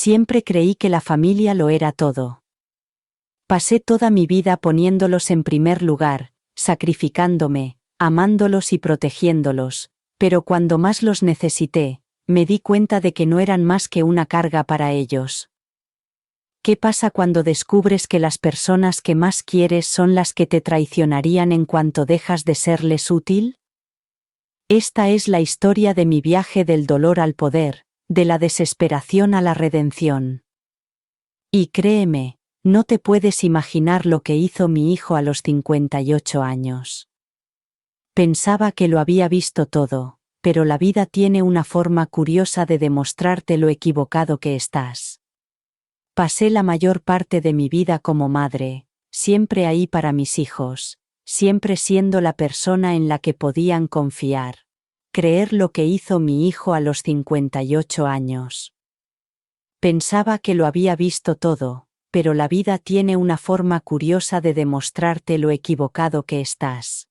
Siempre creí que la familia lo era todo. Pasé toda mi vida poniéndolos en primer lugar, sacrificándome, amándolos y protegiéndolos, pero cuando más los necesité, me di cuenta de que no eran más que una carga para ellos. ¿Qué pasa cuando descubres que las personas que más quieres son las que te traicionarían en cuanto dejas de serles útil? Esta es la historia de mi viaje del dolor al poder, de la desesperación a la redención. Y créeme, no te puedes imaginar lo que hizo mi hijo a los 58 años. Pensaba que lo había visto todo, pero la vida tiene una forma curiosa de demostrarte lo equivocado que estás. Pasé la mayor parte de mi vida como madre, siempre ahí para mis hijos, siempre siendo la persona en la que podían confiar. Creer lo que hizo mi hijo a los 58 años. Pensaba que lo había visto todo, pero la vida tiene una forma curiosa de demostrarte lo equivocado que estás.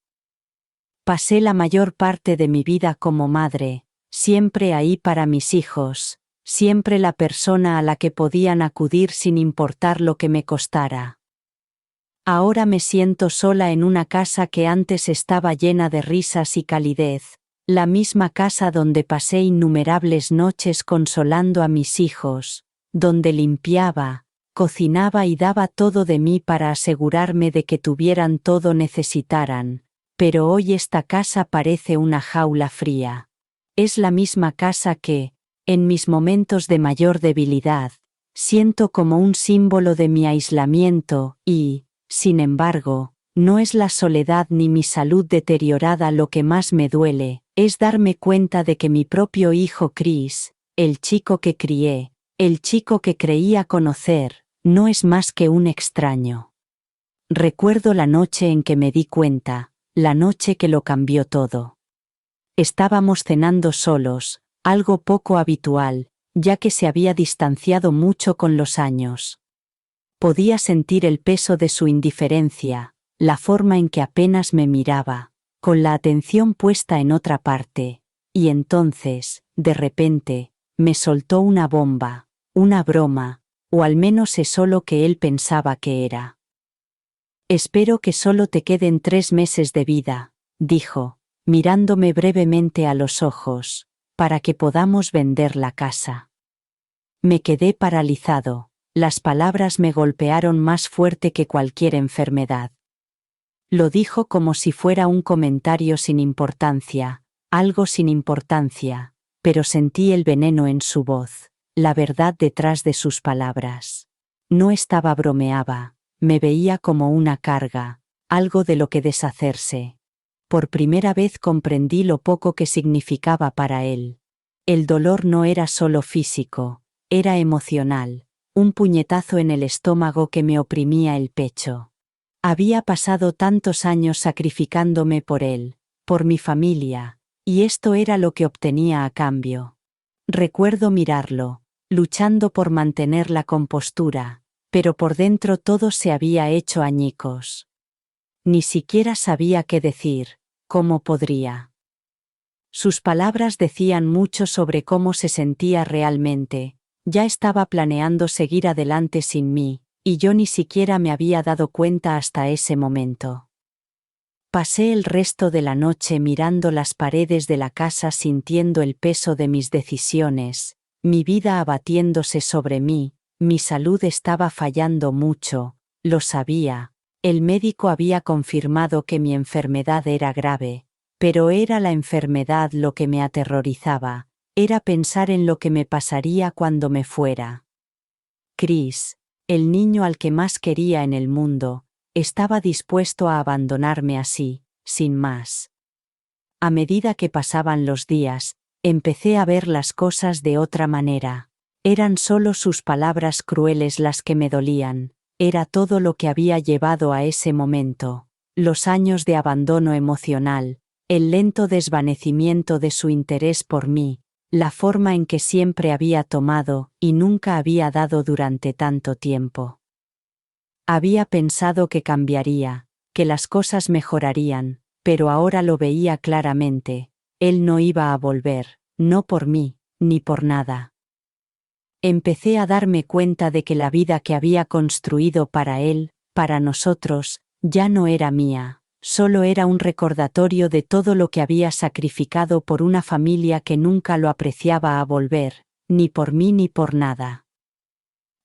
Pasé la mayor parte de mi vida como madre, siempre ahí para mis hijos, siempre la persona a la que podían acudir sin importar lo que me costara. Ahora me siento sola en una casa que antes estaba llena de risas y calidez, la misma casa donde pasé innumerables noches consolando a mis hijos, donde limpiaba, cocinaba y daba todo de mí para asegurarme de que tuvieran todo necesitaran, pero hoy esta casa parece una jaula fría. Es la misma casa que, en mis momentos de mayor debilidad, siento como un símbolo de mi aislamiento y, sin embargo, no es la soledad ni mi salud deteriorada lo que más me duele, es darme cuenta de que mi propio hijo Chris, el chico que crié, el chico que creía conocer, no es más que un extraño. Recuerdo la noche en que me di cuenta, la noche que lo cambió todo. Estábamos cenando solos, algo poco habitual, ya que se había distanciado mucho con los años. Podía sentir el peso de su indiferencia, la forma en que apenas me miraba, con la atención puesta en otra parte, y entonces, de repente, me soltó una bomba, una broma, o al menos eso lo que él pensaba que era. Espero que solo te queden 3 meses de vida, dijo, mirándome brevemente a los ojos, para que podamos vender la casa. Me quedé paralizado, las palabras me golpearon más fuerte que cualquier enfermedad. Lo dijo como si fuera un comentario sin importancia, algo sin importancia, pero sentí el veneno en su voz, la verdad detrás de sus palabras. No estaba bromeaba, me veía como una carga, algo de lo que deshacerse. Por primera vez comprendí lo poco que significaba para él. El dolor no era solo físico, era emocional, un puñetazo en el estómago que me oprimía el pecho. Había pasado tantos años sacrificándome por él, por mi familia, y esto era lo que obtenía a cambio. Recuerdo mirarlo, luchando por mantener la compostura, pero por dentro todo se había hecho añicos. Ni siquiera sabía qué decir, cómo podría. Sus palabras decían mucho sobre cómo se sentía realmente, ya estaba planeando seguir adelante sin mí, y yo ni siquiera me había dado cuenta hasta ese momento. Pasé el resto de la noche mirando las paredes de la casa sintiendo el peso de mis decisiones, mi vida abatiéndose sobre mí, mi salud estaba fallando mucho, lo sabía, el médico había confirmado que mi enfermedad era grave, pero era la enfermedad lo que me aterrorizaba, era pensar en lo que me pasaría cuando me fuera. Chris, el niño al que más quería en el mundo, estaba dispuesto a abandonarme así, sin más. A medida que pasaban los días, empecé a ver las cosas de otra manera. Eran solo sus palabras crueles las que me dolían, era todo lo que había llevado a ese momento, los años de abandono emocional, el lento desvanecimiento de su interés por mí, la forma en que siempre había tomado y nunca había dado durante tanto tiempo. Había pensado que cambiaría, que las cosas mejorarían, pero ahora lo veía claramente, él no iba a volver, no por mí, ni por nada. Empecé a darme cuenta de que la vida que había construido para él, para nosotros, ya no era mía, solo era un recordatorio de todo lo que había sacrificado por una familia que nunca lo apreciaba a volver, ni por mí ni por nada.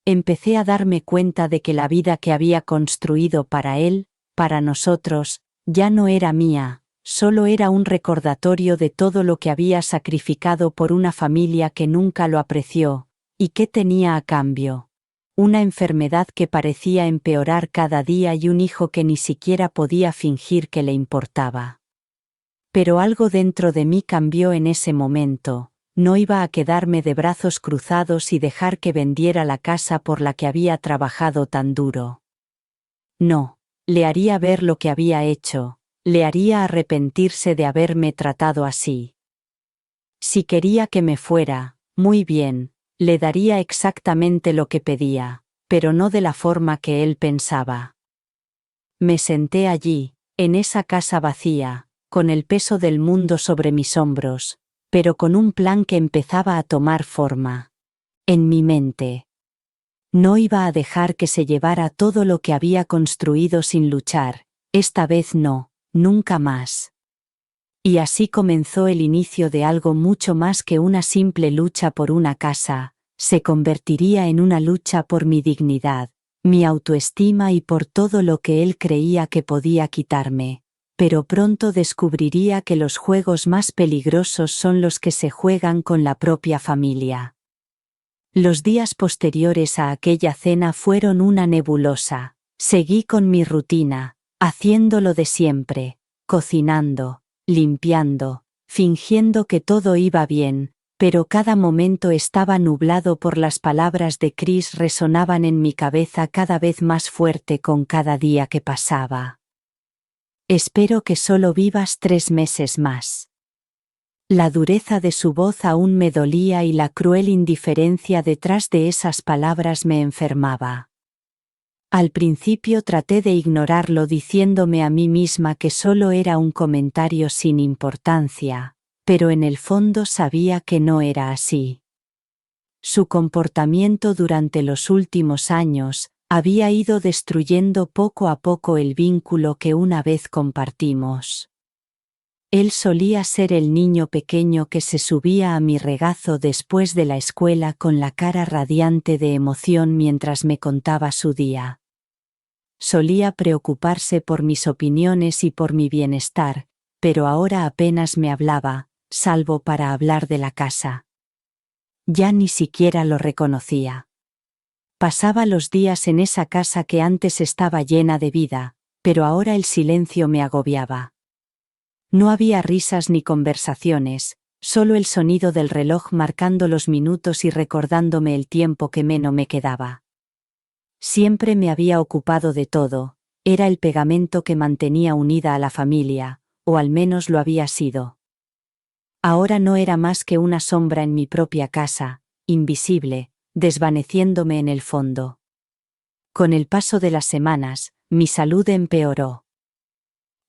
Empecé a darme cuenta de que la vida que había construido para él, para nosotros, ya no era mía, solo era un recordatorio de todo lo que había sacrificado por una familia que nunca lo apreció. ¿Y qué tenía a cambio? Una enfermedad que parecía empeorar cada día y un hijo que ni siquiera podía fingir que le importaba. Pero algo dentro de mí cambió en ese momento. No iba a quedarme de brazos cruzados y dejar que vendiera la casa por la que había trabajado tan duro. No, le haría ver lo que había hecho, le haría arrepentirse de haberme tratado así. Si quería que me fuera, muy bien. Le daría exactamente lo que pedía, pero no de la forma que él pensaba. Me senté allí, en esa casa vacía, con el peso del mundo sobre mis hombros, pero con un plan que empezaba a tomar forma. En mi mente. No iba a dejar que se llevara todo lo que había construido sin luchar, esta vez no, nunca más. Y así comenzó el inicio de algo mucho más que una simple lucha por una casa, se convertiría en una lucha por mi dignidad, mi autoestima y por todo lo que él creía que podía quitarme. Pero pronto descubriría que los juegos más peligrosos son los que se juegan con la propia familia. Los días posteriores a aquella cena fueron una nebulosa. Seguí con mi rutina, haciendo lo de siempre, cocinando, limpiando, fingiendo que todo iba bien, pero cada momento estaba nublado por las palabras de Chris resonaban en mi cabeza cada vez más fuerte con cada día que pasaba. Espero que solo vivas 3 meses más. La dureza de su voz aún me dolía y la cruel indiferencia detrás de esas palabras me enfermaba. Al principio traté de ignorarlo diciéndome a mí misma que solo era un comentario sin importancia, pero en el fondo sabía que no era así. Su comportamiento durante los últimos años había ido destruyendo poco a poco el vínculo que una vez compartimos. Él solía ser el niño pequeño que se subía a mi regazo después de la escuela con la cara radiante de emoción mientras me contaba su día. Solía preocuparse por mis opiniones y por mi bienestar, pero ahora apenas me hablaba, salvo para hablar de la casa. Ya ni siquiera lo reconocía. Pasaba los días en esa casa que antes estaba llena de vida, pero ahora el silencio me agobiaba. No había risas ni conversaciones, solo el sonido del reloj marcando los minutos y recordándome el tiempo que menos me quedaba. Siempre me había ocupado de todo, era el pegamento que mantenía unida a la familia, o al menos lo había sido. Ahora no era más que una sombra en mi propia casa, invisible, desvaneciéndome en el fondo. Con el paso de las semanas, mi salud empeoró.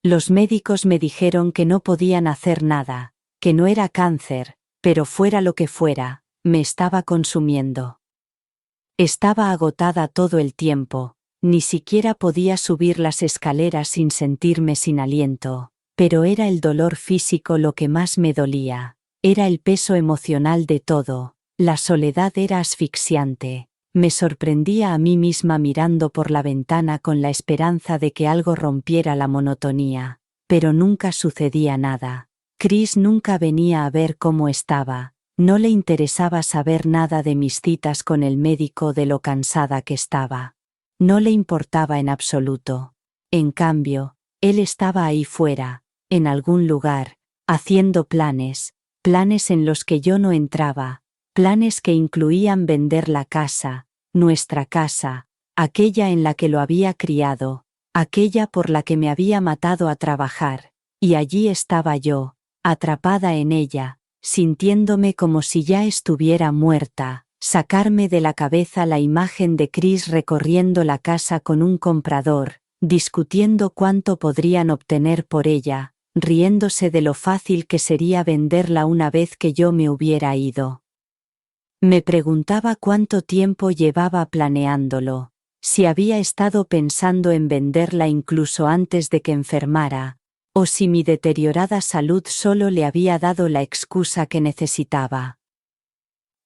Los médicos me dijeron que no podían hacer nada, que no era cáncer, pero fuera lo que fuera, me estaba consumiendo. Estaba agotada todo el tiempo, ni siquiera podía subir las escaleras sin sentirme sin aliento, pero era el dolor físico lo que más me dolía, era el peso emocional de todo, la soledad era asfixiante. Me sorprendía a mí misma mirando por la ventana con la esperanza de que algo rompiera la monotonía, pero nunca sucedía nada. Chris nunca venía a ver cómo estaba, no le interesaba saber nada de mis citas con el médico de lo cansada que estaba. No le importaba en absoluto. En cambio, él estaba ahí fuera, en algún lugar, haciendo planes en los que yo no entraba, planes que incluían vender la casa, nuestra casa, aquella en la que lo había criado, aquella por la que me había matado a trabajar, y allí estaba yo, atrapada en ella, sintiéndome como si ya estuviera muerta, sacarme de la cabeza la imagen de Chris recorriendo la casa con un comprador, discutiendo cuánto podrían obtener por ella, riéndose de lo fácil que sería venderla una vez que yo me hubiera ido. Me preguntaba cuánto tiempo llevaba planeándolo, si había estado pensando en venderla incluso antes de que enfermara, o si mi deteriorada salud solo le había dado la excusa que necesitaba.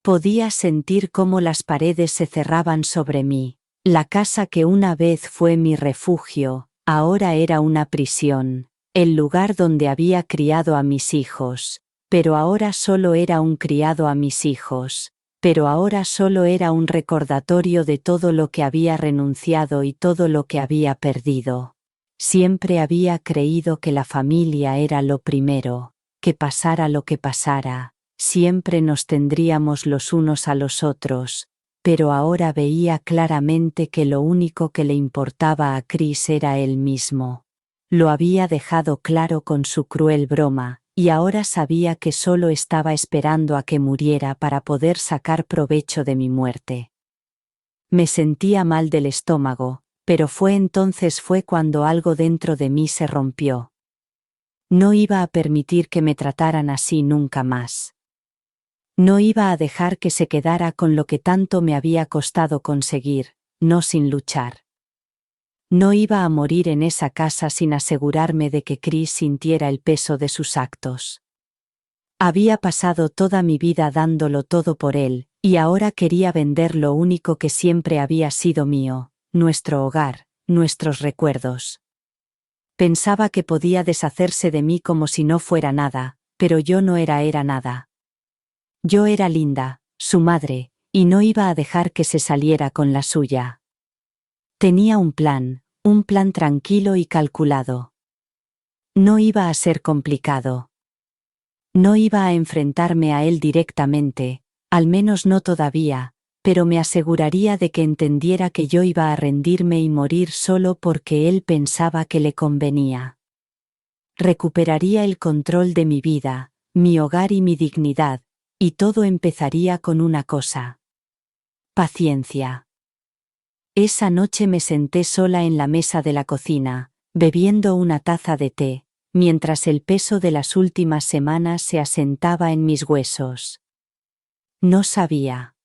Podía sentir cómo las paredes se cerraban sobre mí. La casa que una vez fue mi refugio, ahora era una prisión, el lugar donde había criado a mis hijos, pero ahora solo era un criado a mis hijos, pero ahora solo era un recordatorio de todo lo que había renunciado y todo lo que había perdido. Siempre había creído que la familia era lo primero, que pasara lo que pasara, siempre nos tendríamos los unos a los otros, pero ahora veía claramente que lo único que le importaba a Chris era él mismo. Lo había dejado claro con su cruel broma, y ahora sabía que solo estaba esperando a que muriera para poder sacar provecho de mi muerte. Me sentía mal del estómago, pero fue cuando algo dentro de mí se rompió. No iba a permitir que me trataran así nunca más. No iba a dejar que se quedara con lo que tanto me había costado conseguir, no sin luchar. No iba a morir en esa casa sin asegurarme de que Chris sintiera el peso de sus actos. Había pasado toda mi vida dándolo todo por él, y ahora quería vender lo único que siempre había sido mío, nuestro hogar, nuestros recuerdos. Pensaba que podía deshacerse de mí como si no fuera nada, pero yo no era nada. Yo era Linda, su madre, y no iba a dejar que se saliera con la suya. Tenía un plan tranquilo y calculado. No iba a ser complicado. No iba a enfrentarme a él directamente, al menos no todavía, pero me aseguraría de que entendiera que yo iba a rendirme y morir solo porque él pensaba que le convenía. Recuperaría el control de mi vida, mi hogar y mi dignidad, y todo empezaría con una cosa: paciencia. Esa noche me senté sola en la mesa de la cocina, bebiendo una taza de té, mientras el peso de las últimas semanas se asentaba en mis huesos. No sabía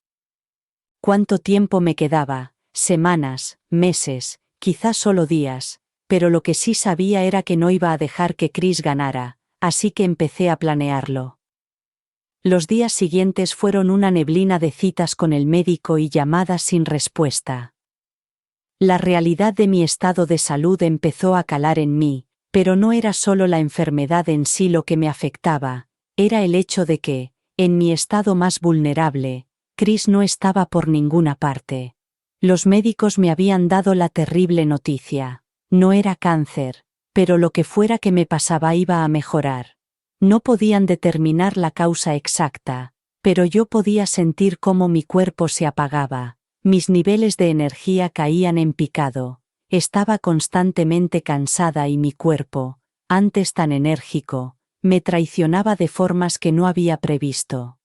cuánto tiempo me quedaba, semanas, meses, quizás solo días, pero lo que sí sabía era que no iba a dejar que Chris ganara, así que empecé a planearlo. Los días siguientes fueron una neblina de citas con el médico y llamadas sin respuesta. La realidad de mi estado de salud empezó a calar en mí, pero no era solo la enfermedad en sí lo que me afectaba, era el hecho de que, en mi estado más vulnerable, Chris no estaba por ninguna parte. Los médicos me habían dado la terrible noticia: no era cáncer, pero lo que fuera que me pasaba iba a mejorar. No podían determinar la causa exacta, pero yo podía sentir cómo mi cuerpo se apagaba. Mis niveles de energía caían en picado, estaba constantemente cansada y mi cuerpo, antes tan enérgico, me traicionaba de formas que no había previsto.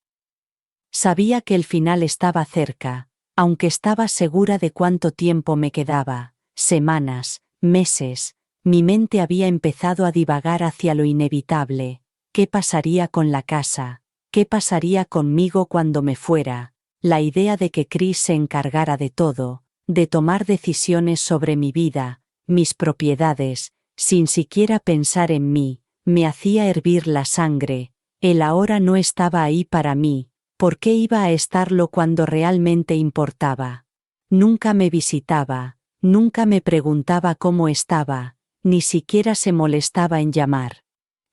Sabía que el final estaba cerca, aunque estaba segura de cuánto tiempo me quedaba, semanas, meses, mi mente había empezado a divagar hacia lo inevitable: ¿qué pasaría con la casa? ¿Qué pasaría conmigo cuando me fuera? La idea de que Chris se encargara de todo, de tomar decisiones sobre mi vida, mis propiedades, sin siquiera pensar en mí, me hacía hervir la sangre. Él ahora no estaba ahí para mí, ¿por qué iba a estarlo cuando realmente importaba? Nunca me visitaba, nunca me preguntaba cómo estaba, ni siquiera se molestaba en llamar.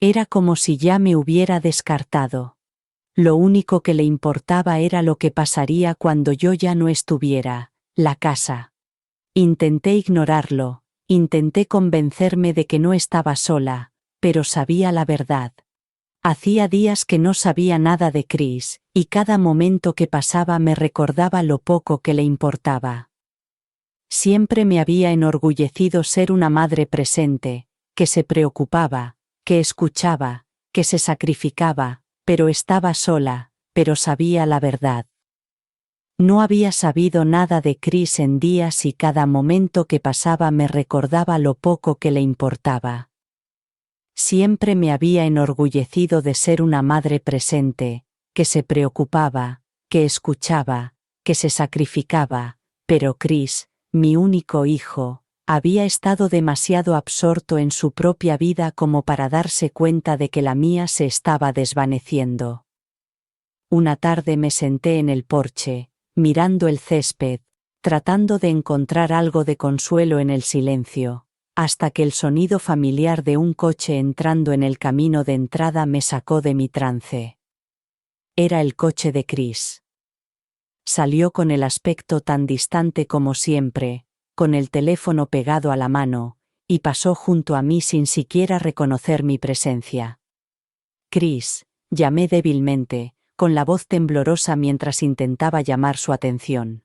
Era como si ya me hubiera descartado. Lo único que le importaba era lo que pasaría cuando yo ya no estuviera, la casa. Intenté ignorarlo, intenté convencerme de que no estaba sola, pero sabía la verdad. Hacía días que no sabía nada de Chris, y cada momento que pasaba me recordaba lo poco que le importaba. Siempre me había enorgullecido ser una madre presente, que se preocupaba, que escuchaba, que se sacrificaba, pero estaba sola, pero sabía la verdad. No había sabido nada de Chris en días y cada momento que pasaba me recordaba lo poco que le importaba. Siempre me había enorgullecido de ser una madre presente, que se preocupaba, que escuchaba, que se sacrificaba, pero Chris, mi único hijo, había estado demasiado absorto en su propia vida como para darse cuenta de que la mía se estaba desvaneciendo. Una tarde me senté en el porche, mirando el césped, tratando de encontrar algo de consuelo en el silencio, hasta que el sonido familiar de un coche entrando en el camino de entrada me sacó de mi trance. Era el coche de Chris. Salió con el aspecto tan distante como siempre, con el teléfono pegado a la mano, y pasó junto a mí sin siquiera reconocer mi presencia. Chris, llamé débilmente, con la voz temblorosa mientras intentaba llamar su atención.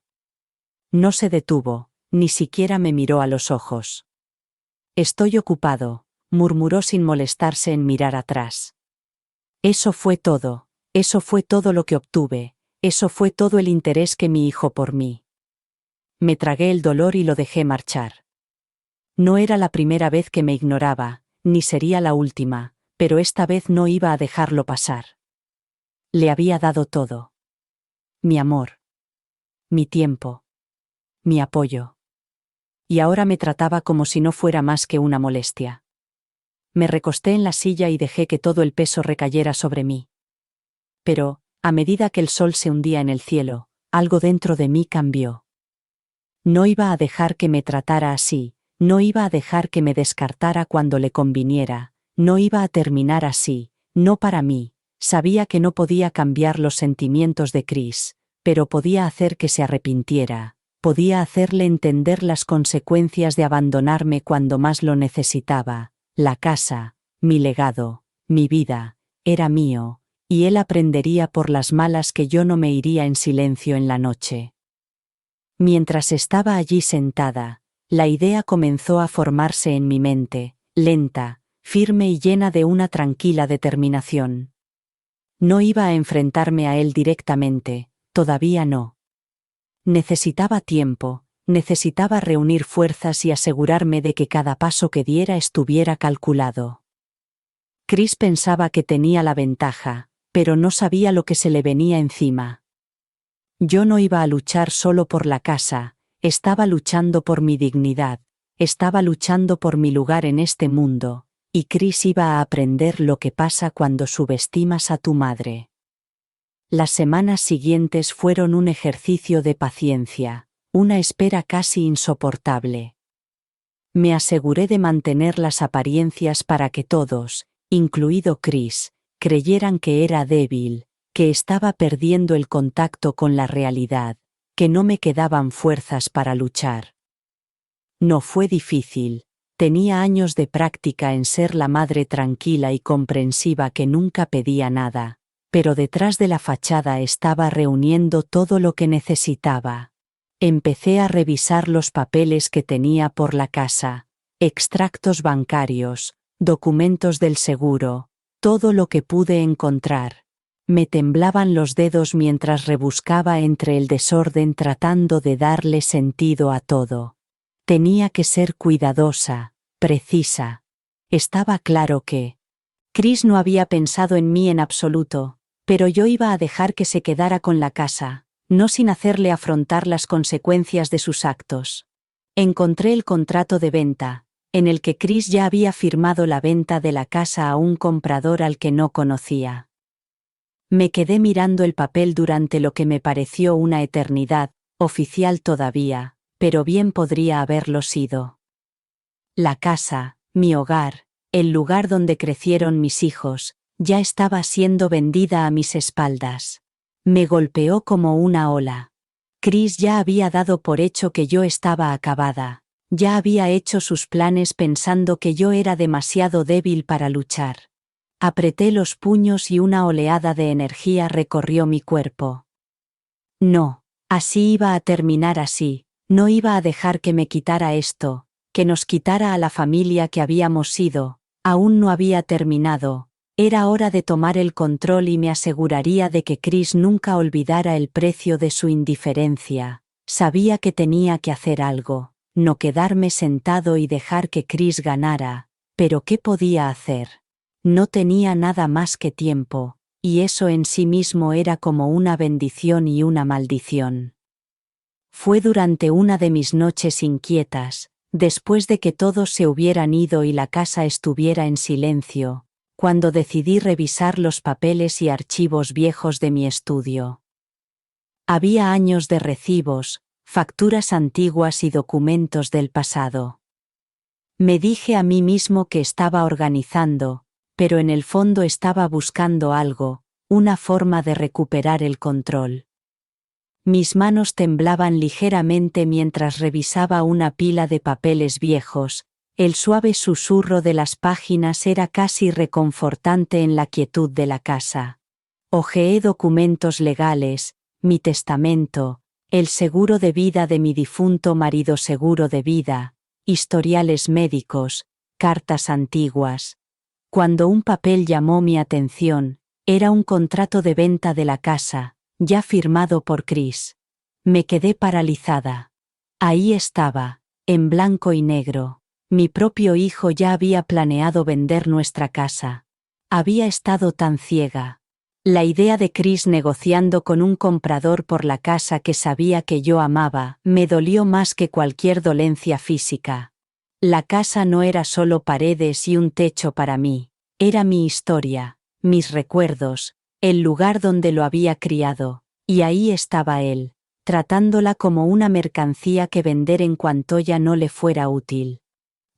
No se detuvo, ni siquiera me miró a los ojos. Estoy ocupado, murmuró sin molestarse en mirar atrás. Eso fue todo lo que obtuve, eso fue todo el interés que mi hijo por mí. Me tragué el dolor y lo dejé marchar. No era la primera vez que me ignoraba, ni sería la última, pero esta vez no iba a dejarlo pasar. Le había dado todo. Mi amor. Mi tiempo. Mi apoyo. Y ahora me trataba como si no fuera más que una molestia. Me recosté en la silla y dejé que todo el peso recayera sobre mí. Pero, a medida que el sol se hundía en el cielo, algo dentro de mí cambió. No iba a dejar que me tratara así, no iba a dejar que me descartara cuando le conviniera, no iba a terminar así, no para mí. Sabía que no podía cambiar los sentimientos de Chris, pero podía hacer que se arrepintiera, podía hacerle entender las consecuencias de abandonarme cuando más lo necesitaba. La casa, mi legado, mi vida, era mío, y él aprendería por las malas que yo no me iría en silencio en la noche. Mientras estaba allí sentada, la idea comenzó a formarse en mi mente, lenta, firme y llena de una tranquila determinación. No iba a enfrentarme a él directamente, todavía no. Necesitaba tiempo, necesitaba reunir fuerzas y asegurarme de que cada paso que diera estuviera calculado. Chris pensaba que tenía la ventaja, pero no sabía lo que se le venía encima. Yo no iba a luchar solo por la casa, estaba luchando por mi dignidad, estaba luchando por mi lugar en este mundo, y Chris iba a aprender lo que pasa cuando subestimas a tu madre. Las semanas siguientes fueron un ejercicio de paciencia, una espera casi insoportable. Me aseguré de mantener las apariencias para que todos, incluido Chris, creyeran que era débil, que estaba perdiendo el contacto con la realidad, que no me quedaban fuerzas para luchar. No fue difícil, tenía años de práctica en ser la madre tranquila y comprensiva que nunca pedía nada, pero detrás de la fachada estaba reuniendo todo lo que necesitaba. Empecé a revisar los papeles que tenía por la casa, extractos bancarios, documentos del seguro, todo lo que pude encontrar. Me temblaban los dedos mientras rebuscaba entre el desorden tratando de darle sentido a todo. Tenía que ser cuidadosa, precisa. Estaba claro que Chris no había pensado en mí en absoluto, pero yo iba a dejar que se quedara con la casa, no sin hacerle afrontar las consecuencias de sus actos. Encontré el contrato de venta, en el que Chris ya había firmado la venta de la casa a un comprador al que no conocía. Me quedé mirando el papel durante lo que me pareció una eternidad, oficial todavía, pero bien podría haberlo sido. La casa, mi hogar, el lugar donde crecieron mis hijos, ya estaba siendo vendida a mis espaldas. Me golpeó como una ola. Chris ya había dado por hecho que yo estaba acabada, ya había hecho sus planes pensando que yo era demasiado débil para luchar. Apreté los puños y una oleada de energía recorrió mi cuerpo. No, así iba a terminar así, no iba a dejar que me quitara esto, que nos quitara a la familia que habíamos sido, aún no había terminado. Era hora de tomar el control y me aseguraría de que Chris nunca olvidara el precio de su indiferencia. Sabía que tenía que hacer algo, no quedarme sentado y dejar que Chris ganara, pero ¿qué podía hacer? No tenía nada más que tiempo, y eso en sí mismo era como una bendición y una maldición. Fue durante una de mis noches inquietas, después de que todos se hubieran ido y la casa estuviera en silencio, cuando decidí revisar los papeles y archivos viejos de mi estudio. Había años de recibos, facturas antiguas y documentos del pasado. Me dije a mí mismo que estaba organizando, pero en el fondo estaba buscando algo, una forma de recuperar el control. Mis manos temblaban ligeramente mientras revisaba una pila de papeles viejos, el suave susurro de las páginas era casi reconfortante en la quietud de la casa. Hojeé documentos legales, mi testamento, el seguro de vida de mi difunto marido, seguro de vida, historiales médicos, cartas antiguas. Cuando un papel llamó mi atención, era un contrato de venta de la casa, ya firmado por Chris. Me quedé paralizada. Ahí estaba, en blanco y negro. Mi propio hijo ya había planeado vender nuestra casa. Había estado tan ciega. La idea de Chris negociando con un comprador por la casa que sabía que yo amaba, me dolió más que cualquier dolencia física. La casa no era solo paredes y un techo para mí, era mi historia, mis recuerdos, el lugar donde lo había criado, y ahí estaba él, tratándola como una mercancía que vender en cuanto ya no le fuera útil.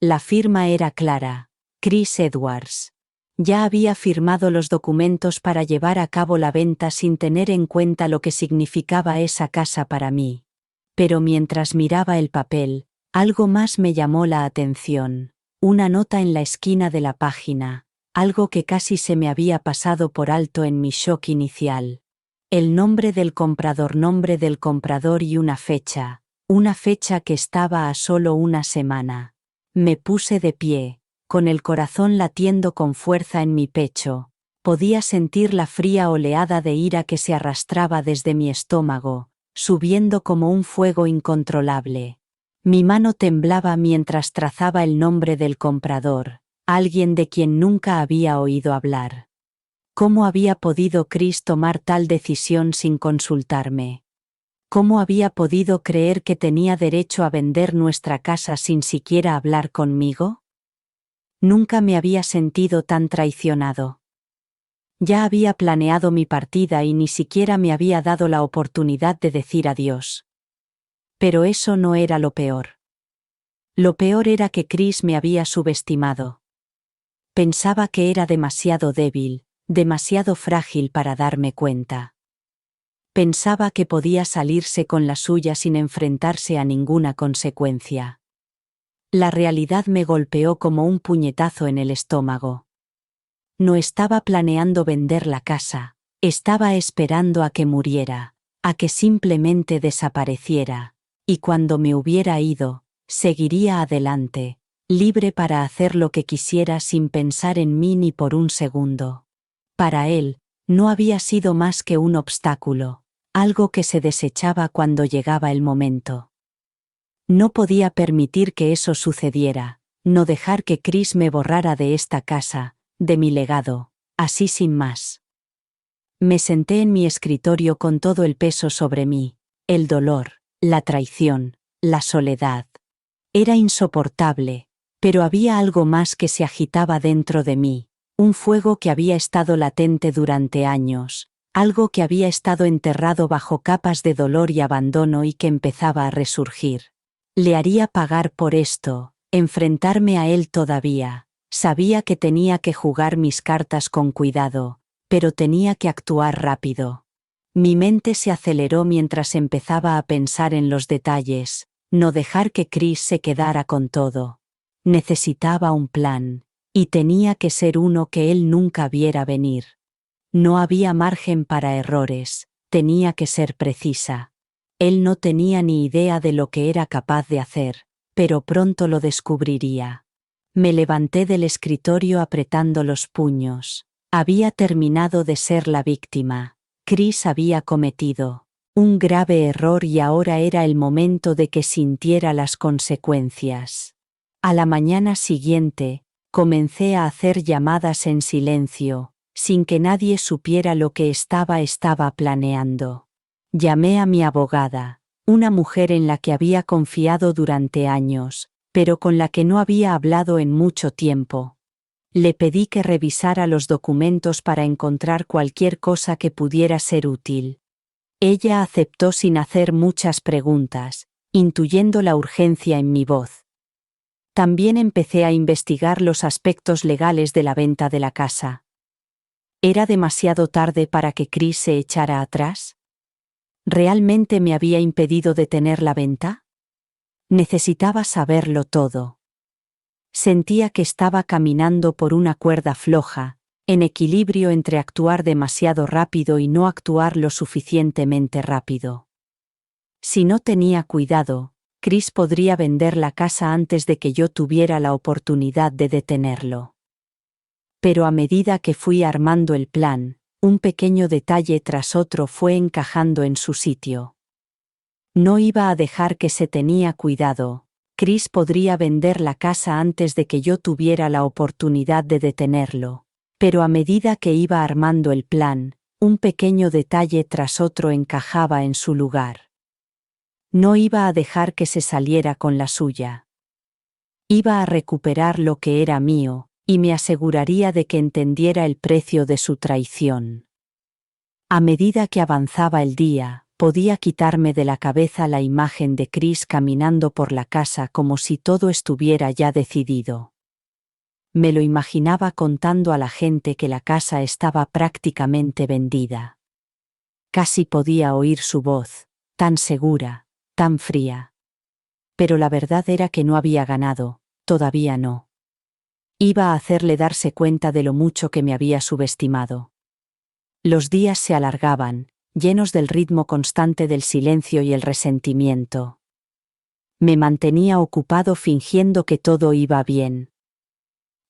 La firma era clara, Chris Edwards. Ya había firmado los documentos para llevar a cabo la venta sin tener en cuenta lo que significaba esa casa para mí. Pero mientras miraba el papel, algo más me llamó la atención. Una nota en la esquina de la página, algo que casi se me había pasado por alto en mi shock inicial. El nombre del comprador y una fecha que estaba a solo una semana. Me puse de pie, con el corazón latiendo con fuerza en mi pecho. Podía sentir la fría oleada de ira que se arrastraba desde mi estómago, subiendo como un fuego incontrolable. Mi mano temblaba mientras trazaba el nombre del comprador, alguien de quien nunca había oído hablar. ¿Cómo había podido Chris tomar tal decisión sin consultarme? ¿Cómo había podido creer que tenía derecho a vender nuestra casa sin siquiera hablar conmigo? Nunca me había sentido tan traicionado. Ya había planeado mi partida y ni siquiera me había dado la oportunidad de decir adiós. Pero eso no era lo peor. Lo peor era que Chris me había subestimado. Pensaba que era demasiado débil, demasiado frágil para darme cuenta. Pensaba que podía salirse con la suya sin enfrentarse a ninguna consecuencia. La realidad me golpeó como un puñetazo en el estómago. No estaba planeando vender la casa, estaba esperando a que muriera, a que simplemente desapareciera, y cuando me hubiera ido, seguiría adelante, libre para hacer lo que quisiera sin pensar en mí ni por un segundo. Para él, no había sido más que un obstáculo, algo que se desechaba cuando llegaba el momento. No podía permitir que eso sucediera, no dejar que Chris me borrara de esta casa, de mi legado, así sin más. Me senté en mi escritorio con todo el peso sobre mí, el dolor, la traición, la soledad. Era insoportable, pero había algo más que se agitaba dentro de mí, un fuego que había estado latente durante años, algo que había estado enterrado bajo capas de dolor y abandono y que empezaba a resurgir. Le haría pagar por esto, enfrentarme a él todavía. Sabía que tenía que jugar mis cartas con cuidado, pero tenía que actuar rápido. Mi mente se aceleró mientras empezaba a pensar en los detalles, no dejar que Chris se quedara con todo. Necesitaba un plan, y tenía que ser uno que él nunca viera venir. No había margen para errores, tenía que ser precisa. Él no tenía ni idea de lo que era capaz de hacer, pero pronto lo descubriría. Me levanté del escritorio apretando los puños. Había terminado de ser la víctima. Chris había cometido un grave error y ahora era el momento de que sintiera las consecuencias. A la mañana siguiente, comencé a hacer llamadas en silencio, sin que nadie supiera lo que estaba planeando. Llamé a mi abogada, una mujer en la que había confiado durante años, pero con la que no había hablado en mucho tiempo. Le pedí que revisara los documentos para encontrar cualquier cosa que pudiera ser útil. Ella aceptó sin hacer muchas preguntas, intuyendo la urgencia en mi voz. También empecé a investigar los aspectos legales de la venta de la casa. ¿Era demasiado tarde para que Chris se echara atrás? ¿Realmente me había impedido detener la venta? Necesitaba saberlo todo. Sentía que estaba caminando por una cuerda floja, en equilibrio entre actuar demasiado rápido y no actuar lo suficientemente rápido. Si no tenía cuidado, Chris podría vender la casa antes de que yo tuviera la oportunidad de detenerlo. Pero a medida que fui armando el plan, un pequeño detalle tras otro fue encajando en su sitio. No iba a dejar que se tenía cuidado. Chris podría vender la casa antes de que yo tuviera la oportunidad de detenerlo. Pero a medida que iba armando el plan, un pequeño detalle tras otro encajaba en su lugar. No iba a dejar que se saliera con la suya. Iba a recuperar lo que era mío, y me aseguraría de que entendiera el precio de su traición. A medida que avanzaba el día, podía quitarme de la cabeza la imagen de Chris caminando por la casa como si todo estuviera ya decidido. Me lo imaginaba contando a la gente que la casa estaba prácticamente vendida. Casi podía oír su voz, tan segura, tan fría. Pero la verdad era que no había ganado, todavía no. Iba a hacerle darse cuenta de lo mucho que me había subestimado. Los días se alargaban, llenos del ritmo constante del silencio y el resentimiento. Me mantenía ocupado fingiendo que todo iba bien.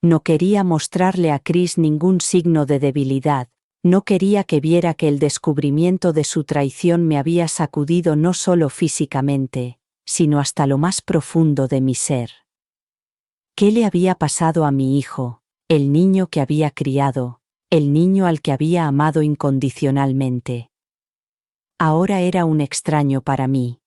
No quería mostrarle a Chris ningún signo de debilidad, no quería que viera que el descubrimiento de su traición me había sacudido no solo físicamente, sino hasta lo más profundo de mi ser. ¿Qué le había pasado a mi hijo, el niño que había criado, el niño al que había amado incondicionalmente? Ahora era un extraño para mí.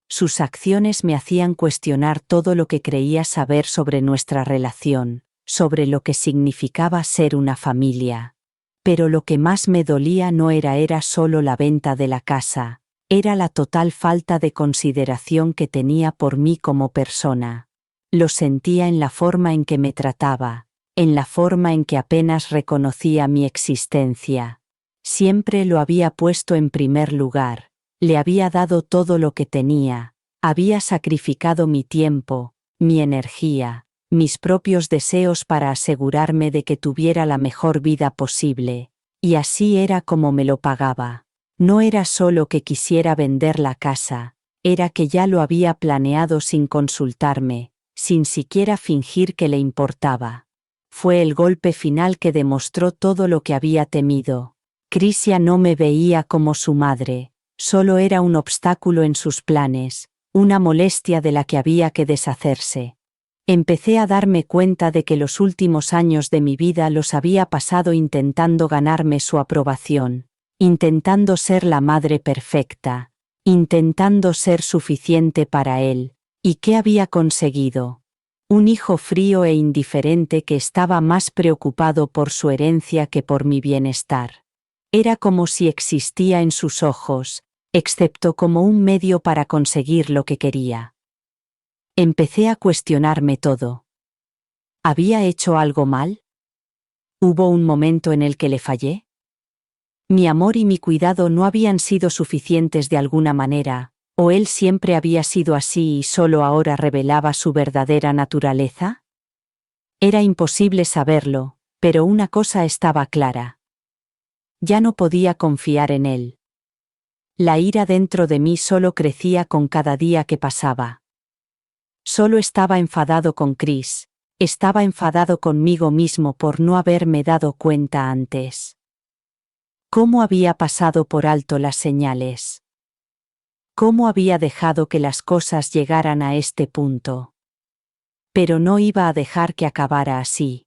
Sus acciones me hacían cuestionar todo lo que creía saber sobre nuestra relación, sobre lo que significaba ser una familia. Pero lo que más me dolía no era solo la venta de la casa, era la total falta de consideración que tenía por mí como persona. Lo sentía en la forma en que me trataba, en la forma en que apenas reconocía mi existencia. Siempre lo había puesto en primer lugar, le había dado todo lo que tenía, había sacrificado mi tiempo, mi energía, mis propios deseos para asegurarme de que tuviera la mejor vida posible, y así era como me lo pagaba. No era solo que quisiera vender la casa, era que ya lo había planeado sin consultarme, sin siquiera fingir que le importaba. Fue el golpe final que demostró todo lo que había temido. Crisia no me veía como su madre, solo era un obstáculo en sus planes, una molestia de la que había que deshacerse. Empecé a darme cuenta de que los últimos años de mi vida los había pasado intentando ganarme su aprobación, intentando ser la madre perfecta, intentando ser suficiente para él. ¿Y qué había conseguido? Un hijo frío e indiferente que estaba más preocupado por su herencia que por mi bienestar. Era como si existía en sus ojos, excepto como un medio para conseguir lo que quería. Empecé a cuestionarme todo. ¿Había hecho algo mal? ¿Hubo un momento en el que le fallé? ¿Mi amor y mi cuidado no habían sido suficientes de alguna manera? ¿O él siempre había sido así y solo ahora revelaba su verdadera naturaleza? Era imposible saberlo, pero una cosa estaba clara. Ya no podía confiar en él. La ira dentro de mí solo crecía con cada día que pasaba. Solo estaba enfadado con Chris, estaba enfadado conmigo mismo por no haberme dado cuenta antes. ¿Cómo había pasado por alto las señales? ¿Cómo había dejado que las cosas llegaran a este punto? Pero no iba a dejar que acabara así.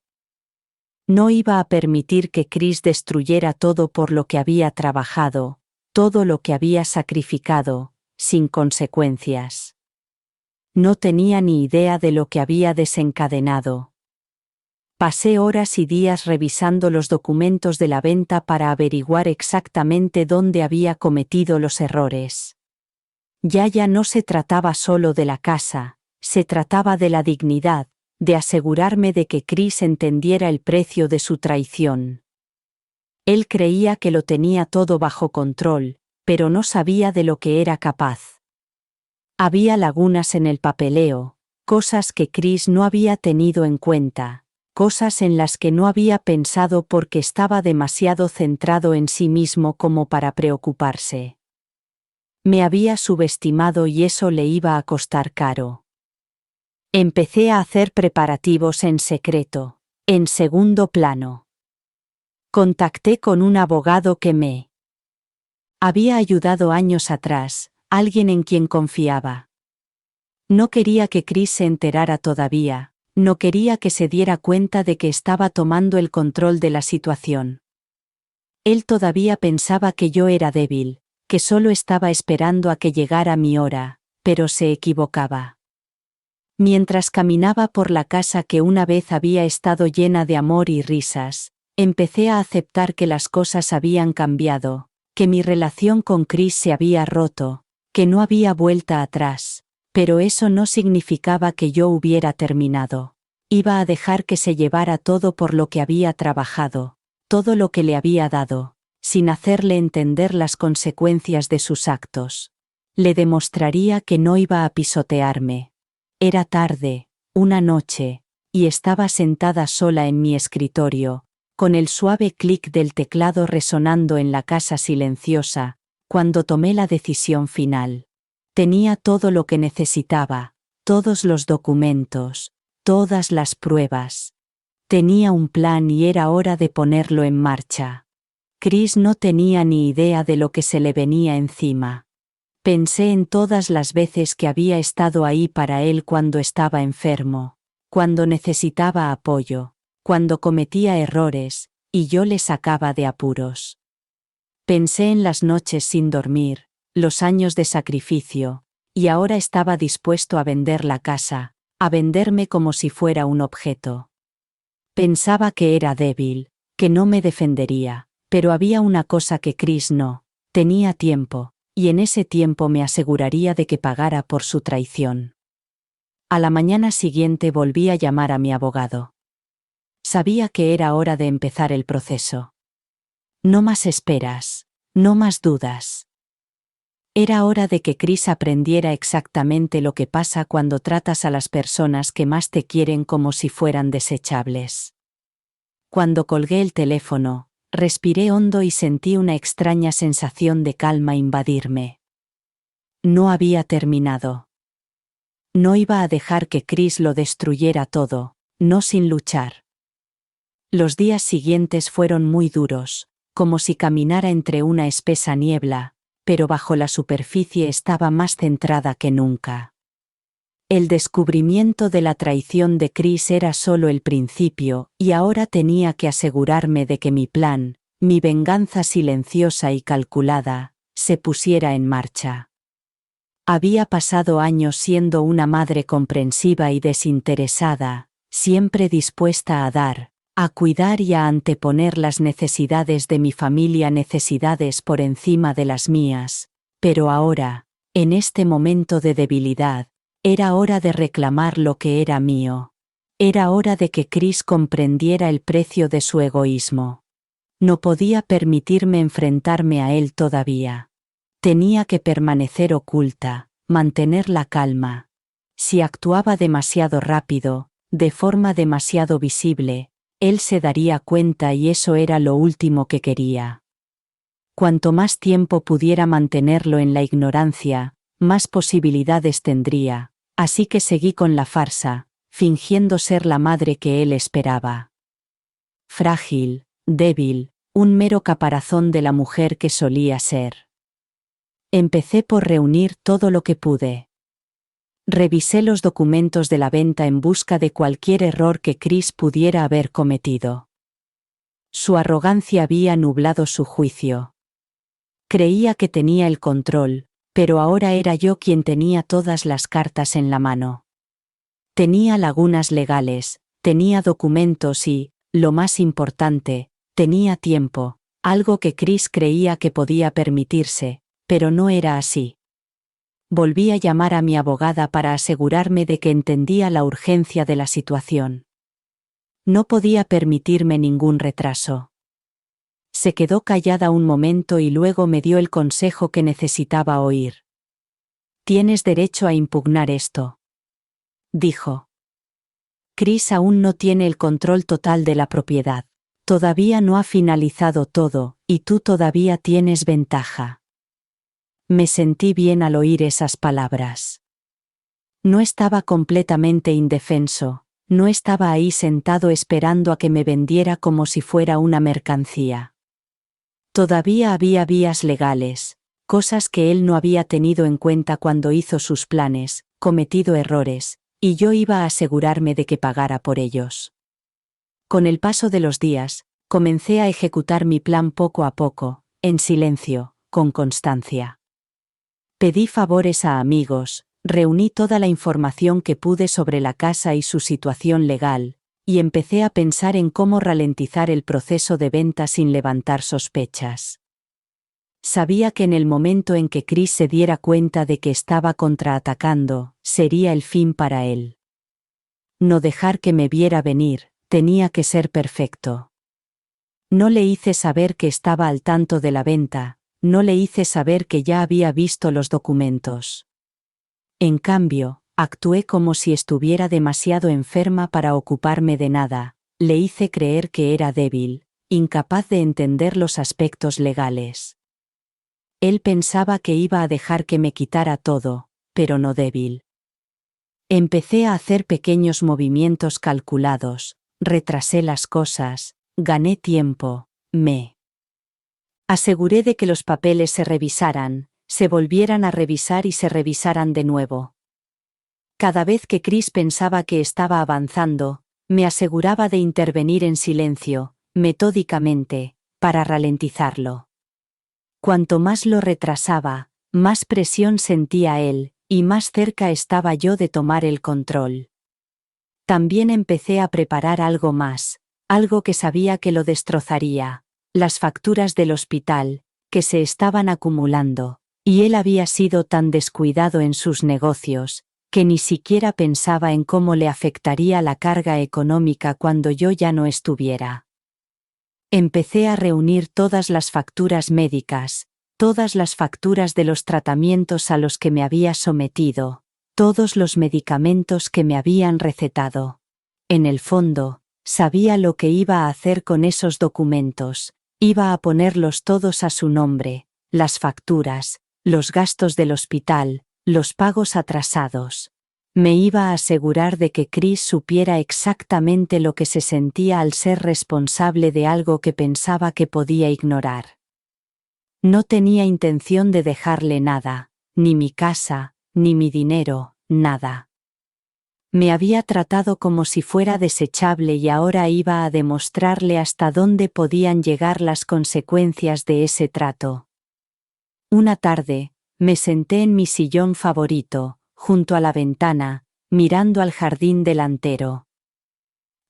No iba a permitir que Chris destruyera todo por lo que había trabajado, todo lo que había sacrificado, sin consecuencias. No tenía ni idea de lo que había desencadenado. Pasé horas y días revisando los documentos de la venta para averiguar exactamente dónde había cometido los errores. Ya no se trataba solo de la casa, se trataba de la dignidad, de asegurarme de que Chris entendiera el precio de su traición. Él creía que lo tenía todo bajo control, pero no sabía de lo que era capaz. Había lagunas en el papeleo, cosas que Chris no había tenido en cuenta, cosas en las que no había pensado porque estaba demasiado centrado en sí mismo como para preocuparse. Me había subestimado y eso le iba a costar caro. Empecé a hacer preparativos en secreto, en segundo plano. Contacté con un abogado que me había ayudado años atrás, alguien en quien confiaba. No quería que Chris se enterara todavía, no quería que se diera cuenta de que estaba tomando el control de la situación. Él todavía pensaba que yo era débil, que solo estaba esperando a que llegara mi hora, pero se equivocaba. Mientras caminaba por la casa que una vez había estado llena de amor y risas, empecé a aceptar que las cosas habían cambiado, que mi relación con Chris se había roto, que no había vuelta atrás, pero eso no significaba que yo hubiera terminado. Iba a dejar que se llevara todo por lo que había trabajado, todo lo que le había dado, sin hacerle entender las consecuencias de sus actos. Le demostraría que no iba a pisotearme. Era tarde, una noche, y estaba sentada sola en mi escritorio, con el suave clic del teclado resonando en la casa silenciosa, cuando tomé la decisión final. Tenía todo lo que necesitaba, todos los documentos, todas las pruebas. Tenía un plan y era hora de ponerlo en marcha. Chris no tenía ni idea de lo que se le venía encima. Pensé en todas las veces que había estado ahí para él cuando estaba enfermo, cuando necesitaba apoyo, cuando cometía errores, y yo le sacaba de apuros. Pensé en las noches sin dormir, los años de sacrificio, y ahora estaba dispuesto a vender la casa, a venderme como si fuera un objeto. Pensaba que era débil, que no me defendería, pero había una cosa que Chris no, tenía tiempo. Y en ese tiempo me aseguraría de que pagara por su traición. A la mañana siguiente volví a llamar a mi abogado. Sabía que era hora de empezar el proceso. No más esperas, no más dudas. Era hora de que Chris aprendiera exactamente lo que pasa cuando tratas a las personas que más te quieren como si fueran desechables. Cuando colgué el teléfono, respiré hondo y sentí una extraña sensación de calma invadirme. No había terminado. No iba a dejar que Chris lo destruyera todo, no sin luchar. Los días siguientes fueron muy duros, como si caminara entre una espesa niebla, pero bajo la superficie estaba más centrada que nunca. El descubrimiento de la traición de Chris era solo el principio, y ahora tenía que asegurarme de que mi plan, mi venganza silenciosa y calculada, se pusiera en marcha. Había pasado años siendo una madre comprensiva y desinteresada, siempre dispuesta a dar, a cuidar y a anteponer las necesidades de mi familia, necesidades por encima de las mías, pero ahora, en este momento de debilidad, era hora de reclamar lo que era mío. Era hora de que Chris comprendiera el precio de su egoísmo. No podía permitirme enfrentarme a él todavía. Tenía que permanecer oculta, mantener la calma. Si actuaba demasiado rápido, de forma demasiado visible, él se daría cuenta y eso era lo último que quería. Cuanto más tiempo pudiera mantenerlo en la ignorancia, más posibilidades tendría. Así que seguí con la farsa, fingiendo ser la madre que él esperaba. Frágil, débil, un mero caparazón de la mujer que solía ser. Empecé por reunir todo lo que pude. Revisé los documentos de la venta en busca de cualquier error que Chris pudiera haber cometido. Su arrogancia había nublado su juicio. Creía que tenía el control, pero ahora era yo quien tenía todas las cartas en la mano. Tenía lagunas legales, tenía documentos y, lo más importante, tenía tiempo, algo que Chris creía que podía permitirse, pero no era así. Volví a llamar a mi abogada para asegurarme de que entendía la urgencia de la situación. No podía permitirme ningún retraso. Se quedó callada un momento y luego me dio el consejo que necesitaba oír. «Tienes derecho a impugnar esto», dijo. «Chris aún no tiene el control total de la propiedad. Todavía no ha finalizado todo, y tú todavía tienes ventaja». Me sentí bien al oír esas palabras. No estaba completamente indefenso, no estaba ahí sentado esperando a que me vendiera como si fuera una mercancía. Todavía había vías legales, cosas que él no había tenido en cuenta cuando hizo sus planes, cometido errores, y yo iba a asegurarme de que pagara por ellos. Con el paso de los días, comencé a ejecutar mi plan poco a poco, en silencio, con constancia. Pedí favores a amigos, reuní toda la información que pude sobre la casa y su situación legal, y empecé a pensar en cómo ralentizar el proceso de venta sin levantar sospechas. Sabía que en el momento en que Chris se diera cuenta de que estaba contraatacando, sería el fin para él. No dejar que me viera venir, tenía que ser perfecto. No le hice saber que estaba al tanto de la venta, no le hice saber que ya había visto los documentos. En cambio, actué como si estuviera demasiado enferma para ocuparme de nada, le hice creer que era débil, incapaz de entender los aspectos legales. Él pensaba que iba a dejar que me quitara todo, pero no débil. Empecé a hacer pequeños movimientos calculados, retrasé las cosas, gané tiempo, me aseguré de que los papeles se revisaran, se volvieran a revisar y se revisaran de nuevo. Cada vez que Chris pensaba que estaba avanzando, me aseguraba de intervenir en silencio, metódicamente, para ralentizarlo. Cuanto más lo retrasaba, más presión sentía él, y más cerca estaba yo de tomar el control. También empecé a preparar algo más, algo que sabía que lo destrozaría, las facturas del hospital, que se estaban acumulando, y él había sido tan descuidado en sus negocios, que ni siquiera pensaba en cómo le afectaría la carga económica cuando yo ya no estuviera. Empecé a reunir todas las facturas médicas, todas las facturas de los tratamientos a los que me había sometido, todos los medicamentos que me habían recetado. En el fondo, sabía lo que iba a hacer con esos documentos, iba a ponerlos todos a su nombre, las facturas, los gastos del hospital, los pagos atrasados. Me iba a asegurar de que Chris supiera exactamente lo que se sentía al ser responsable de algo que pensaba que podía ignorar. No tenía intención de dejarle nada, ni mi casa, ni mi dinero, nada. Me había tratado como si fuera desechable y ahora iba a demostrarle hasta dónde podían llegar las consecuencias de ese trato. Una tarde, me senté en mi sillón favorito, junto a la ventana, mirando al jardín delantero.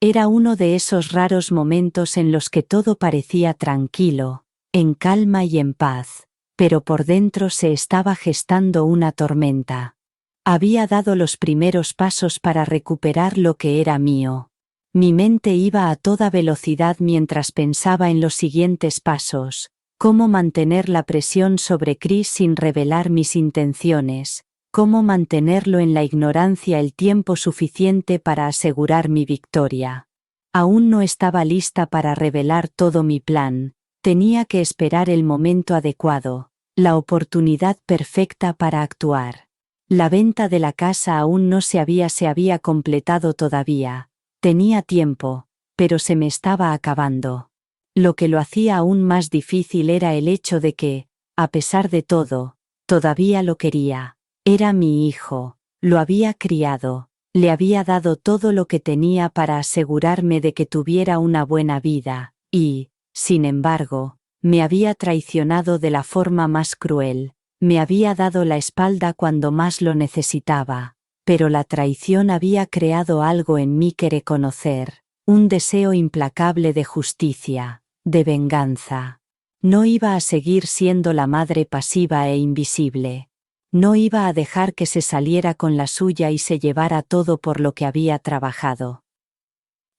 Era uno de esos raros momentos en los que todo parecía tranquilo, en calma y en paz, pero por dentro se estaba gestando una tormenta. Había dado los primeros pasos para recuperar lo que era mío. Mi mente iba a toda velocidad mientras pensaba en los siguientes pasos, cómo mantener la presión sobre Chris sin revelar mis intenciones, cómo mantenerlo en la ignorancia el tiempo suficiente para asegurar mi victoria. Aún no estaba lista para revelar todo mi plan, tenía que esperar el momento adecuado, la oportunidad perfecta para actuar. La venta de la casa aún no se había completado todavía. Tenía tiempo, pero se me estaba acabando. Lo que lo hacía aún más difícil era el hecho de que, a pesar de todo, todavía lo quería. Era mi hijo, lo había criado, le había dado todo lo que tenía para asegurarme de que tuviera una buena vida, y, Sin embargo, me había traicionado de la forma más cruel, me había dado la espalda cuando más lo necesitaba, pero la traición había creado algo en mí que reconocer, un deseo implacable de justicia, de venganza. No iba a seguir siendo la madre pasiva e invisible. No iba a dejar que se saliera con la suya y se llevara todo por lo que había trabajado.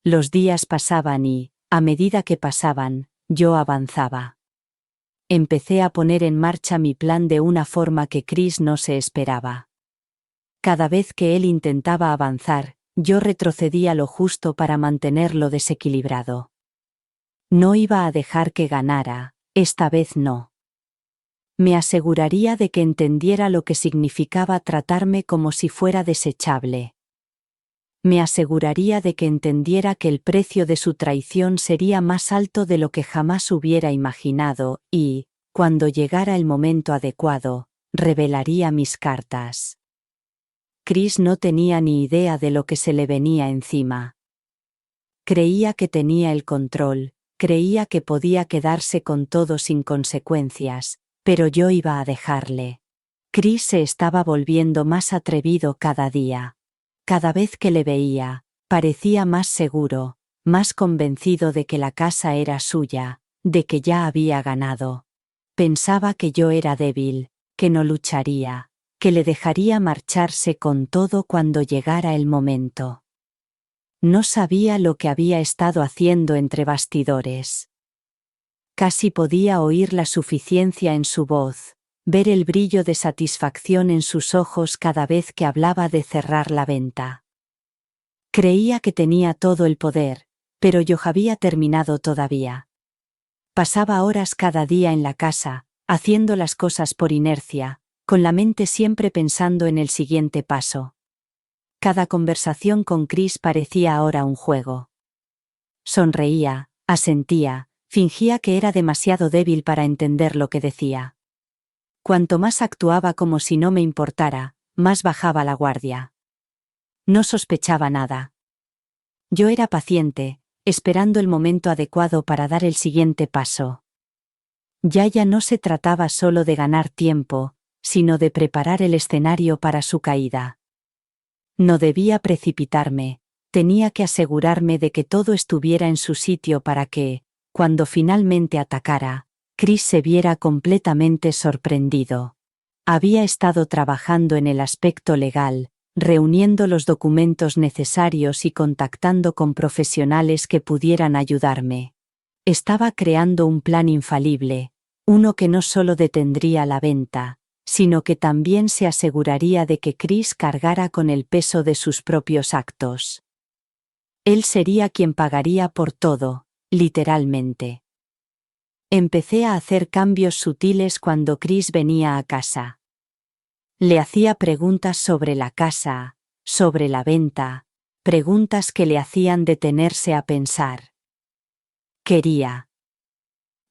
Los días pasaban y, a medida que pasaban, yo avanzaba. Empecé a poner en marcha mi plan de una forma que Chris no se esperaba. Cada vez que él intentaba avanzar, yo retrocedía lo justo para mantenerlo desequilibrado. No iba a dejar que ganara, esta vez no. Me aseguraría de que entendiera lo que significaba tratarme como si fuera desechable. Me aseguraría de que entendiera que el precio de su traición sería más alto de lo que jamás hubiera imaginado y, cuando llegara el momento adecuado, revelaría mis cartas. Chris no tenía ni idea de lo que se le venía encima. Creía que tenía el control, creía que podía quedarse con todo sin consecuencias, pero yo iba a dejarle. Chris se estaba volviendo más atrevido cada día. Cada vez que le veía, parecía más seguro, más convencido de que la casa era suya, de que ya había ganado. Pensaba que yo era débil, que no lucharía, que le dejaría marcharse con todo cuando llegara el momento. No sabía lo que había estado haciendo entre bastidores. Casi podía oír la suficiencia en su voz, ver el brillo de satisfacción en sus ojos cada vez que hablaba de cerrar la venta. Creía que tenía todo el poder, pero yo había terminado todavía. Pasaba horas cada día en la casa, haciendo las cosas por inercia, con la mente siempre pensando en el siguiente paso. Cada conversación con Chris parecía ahora un juego. Sonreía, asentía, fingía que era demasiado débil para entender lo que decía. Cuanto más actuaba como si no me importara, más bajaba la guardia. No sospechaba nada. Yo era paciente, esperando el momento adecuado para dar el siguiente paso. Ya no se trataba solo de ganar tiempo, sino de preparar el escenario para su caída. No debía precipitarme, tenía que asegurarme de que todo estuviera en su sitio para que, cuando finalmente atacara, Chris se viera completamente sorprendido. Había estado trabajando en el aspecto legal, reuniendo los documentos necesarios y contactando con profesionales que pudieran ayudarme. Estaba creando un plan infalible, uno que no solo detendría la venta, sino que también se aseguraría de que Chris cargara con el peso de sus propios actos. Él sería quien pagaría por todo, literalmente. Empecé a hacer cambios sutiles cuando Chris venía a casa. Le hacía preguntas sobre la casa, sobre la venta, preguntas que le hacían detenerse a pensar. Quería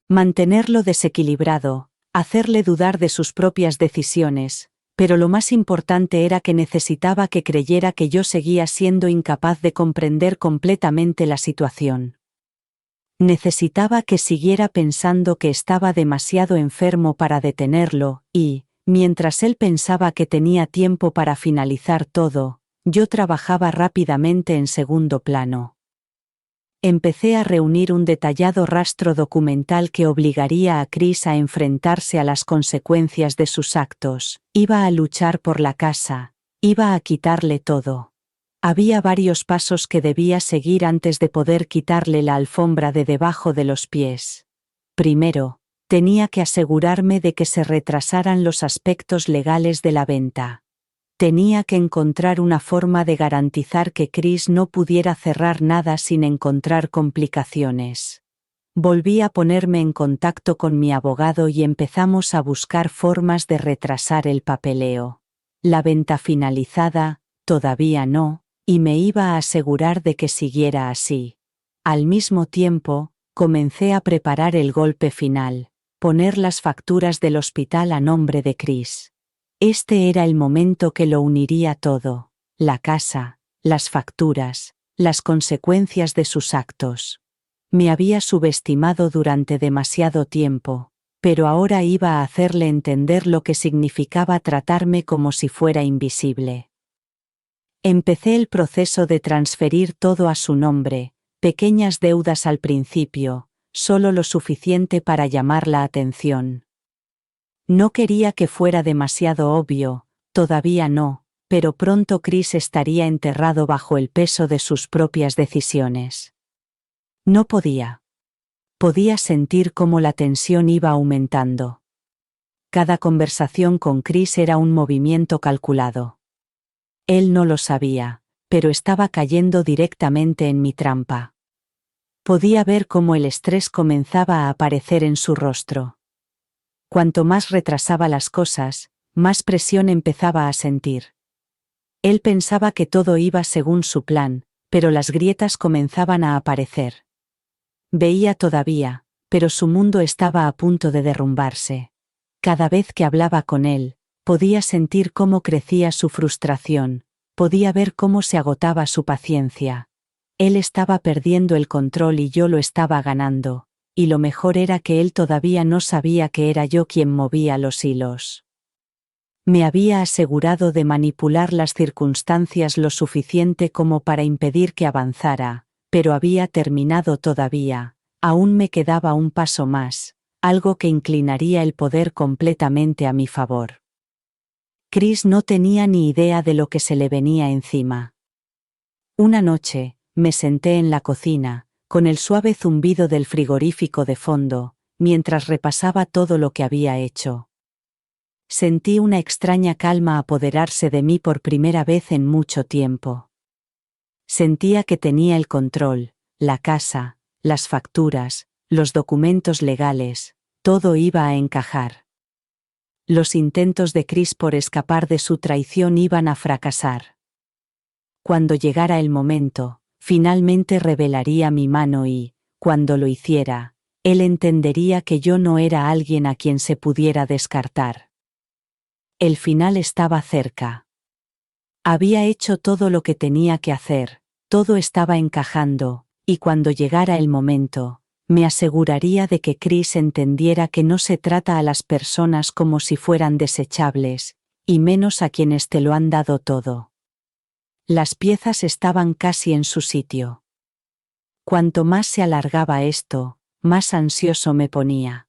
mantenerlo desequilibrado, hacerle dudar de sus propias decisiones, pero lo más importante era que necesitaba que creyera que yo seguía siendo incapaz de comprender completamente la situación. Necesitaba que siguiera pensando que estaba demasiado enfermo para detenerlo, y, mientras él pensaba que tenía tiempo para finalizar todo, yo trabajaba rápidamente en segundo plano. Empecé a reunir un detallado rastro documental que obligaría a Chris a enfrentarse a las consecuencias de sus actos. Iba a luchar por la casa, iba a quitarle todo. Había varios pasos que debía seguir antes de poder quitarle la alfombra de debajo de los pies. Primero, tenía que asegurarme de que se retrasaran los aspectos legales de la venta. Tenía que encontrar una forma de garantizar que Chris no pudiera cerrar nada sin encontrar complicaciones. Volví a ponerme en contacto con mi abogado y empezamos a buscar formas de retrasar el papeleo. La venta finalizada, todavía no, y me iba a asegurar de que siguiera así. Al mismo tiempo, comencé a preparar el golpe final, poner las facturas del hospital a nombre de Chris. Este era el momento que lo uniría todo: la casa, las facturas, las consecuencias de sus actos. Me había subestimado durante demasiado tiempo, pero ahora iba a hacerle entender lo que significaba tratarme como si fuera invisible. Empecé el proceso de transferir todo a su nombre, pequeñas deudas al principio, solo lo suficiente para llamar la atención. No quería que fuera demasiado obvio, todavía no, pero pronto Chris estaría enterrado bajo el peso de sus propias decisiones. No podía. Podía sentir cómo la tensión iba aumentando. Cada conversación con Chris era un movimiento calculado. Él no lo sabía, pero estaba cayendo directamente en mi trampa. Podía ver cómo el estrés comenzaba a aparecer en su rostro. Cuanto más retrasaba las cosas, más presión empezaba a sentir. Él pensaba que todo iba según su plan, pero las grietas comenzaban a aparecer. Veía todavía, pero su mundo estaba a punto de derrumbarse. Cada vez que hablaba con él, podía sentir cómo crecía su frustración, podía ver cómo se agotaba su paciencia. Él estaba perdiendo el control y yo lo estaba ganando, y lo mejor era que él todavía no sabía que era yo quien movía los hilos. Me había asegurado de manipular las circunstancias lo suficiente como para impedir que avanzara, pero había terminado todavía, aún me quedaba un paso más, algo que inclinaría el poder completamente a mi favor. Chris no tenía ni idea de lo que se le venía encima. Una noche, me senté en la cocina, con el suave zumbido del frigorífico de fondo, mientras repasaba todo lo que había hecho. Sentí una extraña calma apoderarse de mí por primera vez en mucho tiempo. Sentía que tenía el control, la casa, las facturas, los documentos legales, todo iba a encajar. Los intentos de Chris por escapar de su traición iban a fracasar. Cuando llegara el momento, finalmente revelaría mi mano y, cuando lo hiciera, él entendería que yo no era alguien a quien se pudiera descartar. El final estaba cerca. Había hecho todo lo que tenía que hacer, todo estaba encajando, y cuando llegara el momento, me aseguraría de que Chris entendiera que no se trata a las personas como si fueran desechables, y menos a quienes te lo han dado todo. Las piezas estaban casi en su sitio. Cuanto más se alargaba esto, más ansioso me ponía.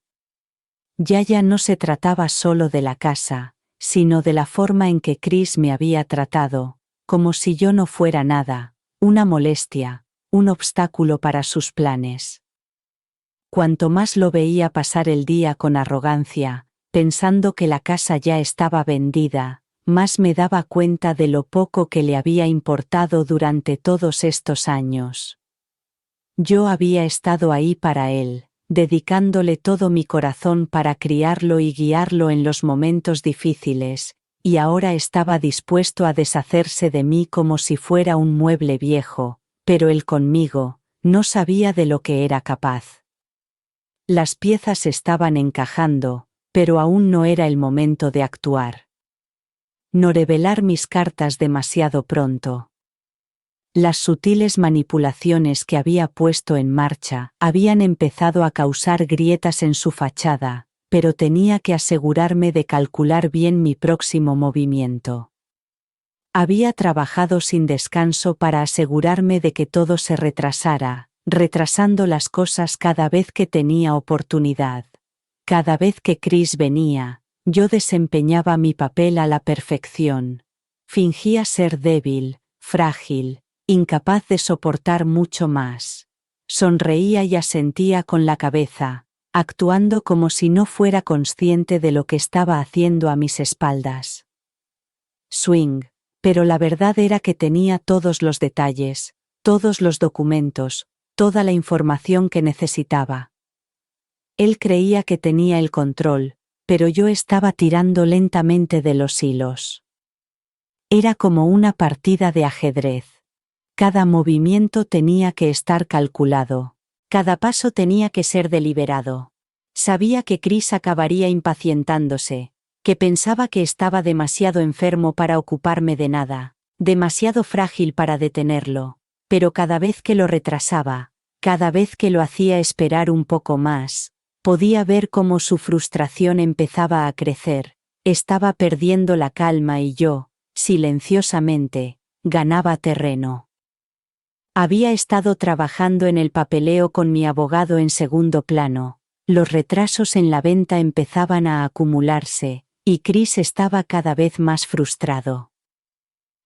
Ya no se trataba solo de la casa, sino de la forma en que Chris me había tratado, como si yo no fuera nada, una molestia, un obstáculo para sus planes. Cuanto más lo veía pasar el día con arrogancia, pensando que la casa ya estaba vendida, más me daba cuenta de lo poco que le había importado durante todos estos años. Yo había estado ahí para él, dedicándole todo mi corazón para criarlo y guiarlo en los momentos difíciles, y ahora estaba dispuesto a deshacerse de mí como si fuera un mueble viejo, pero él conmigo, no sabía de lo que era capaz. Las piezas estaban encajando, pero aún no era el momento de actuar. No revelar mis cartas demasiado pronto. Las sutiles manipulaciones que había puesto en marcha habían empezado a causar grietas en su fachada, pero tenía que asegurarme de calcular bien mi próximo movimiento. Había trabajado sin descanso para asegurarme de que todo se retrasara, retrasando las cosas cada vez que tenía oportunidad. Cada vez que Chris venía, yo desempeñaba mi papel a la perfección. Fingía ser débil, frágil, incapaz de soportar mucho más. Sonreía y asentía con la cabeza, actuando como si no fuera consciente de lo que estaba haciendo a mis espaldas. Swing, pero la verdad era que tenía todos los detalles, todos los documentos, toda la información que necesitaba. Él creía que tenía el control, pero yo estaba tirando lentamente de los hilos. Era como una partida de ajedrez. Cada movimiento tenía que estar calculado. Cada paso tenía que ser deliberado. Sabía que Chris acabaría impacientándose, que pensaba que estaba demasiado enfermo para ocuparme de nada, demasiado frágil para detenerlo, pero cada vez que lo retrasaba, Cada vez que lo hacía esperar un poco más, podía ver cómo su frustración empezaba a crecer, estaba perdiendo la calma y yo, silenciosamente, ganaba terreno. Había estado trabajando en el papeleo con mi abogado en segundo plano, los retrasos en la venta empezaban a acumularse, y Chris estaba cada vez más frustrado.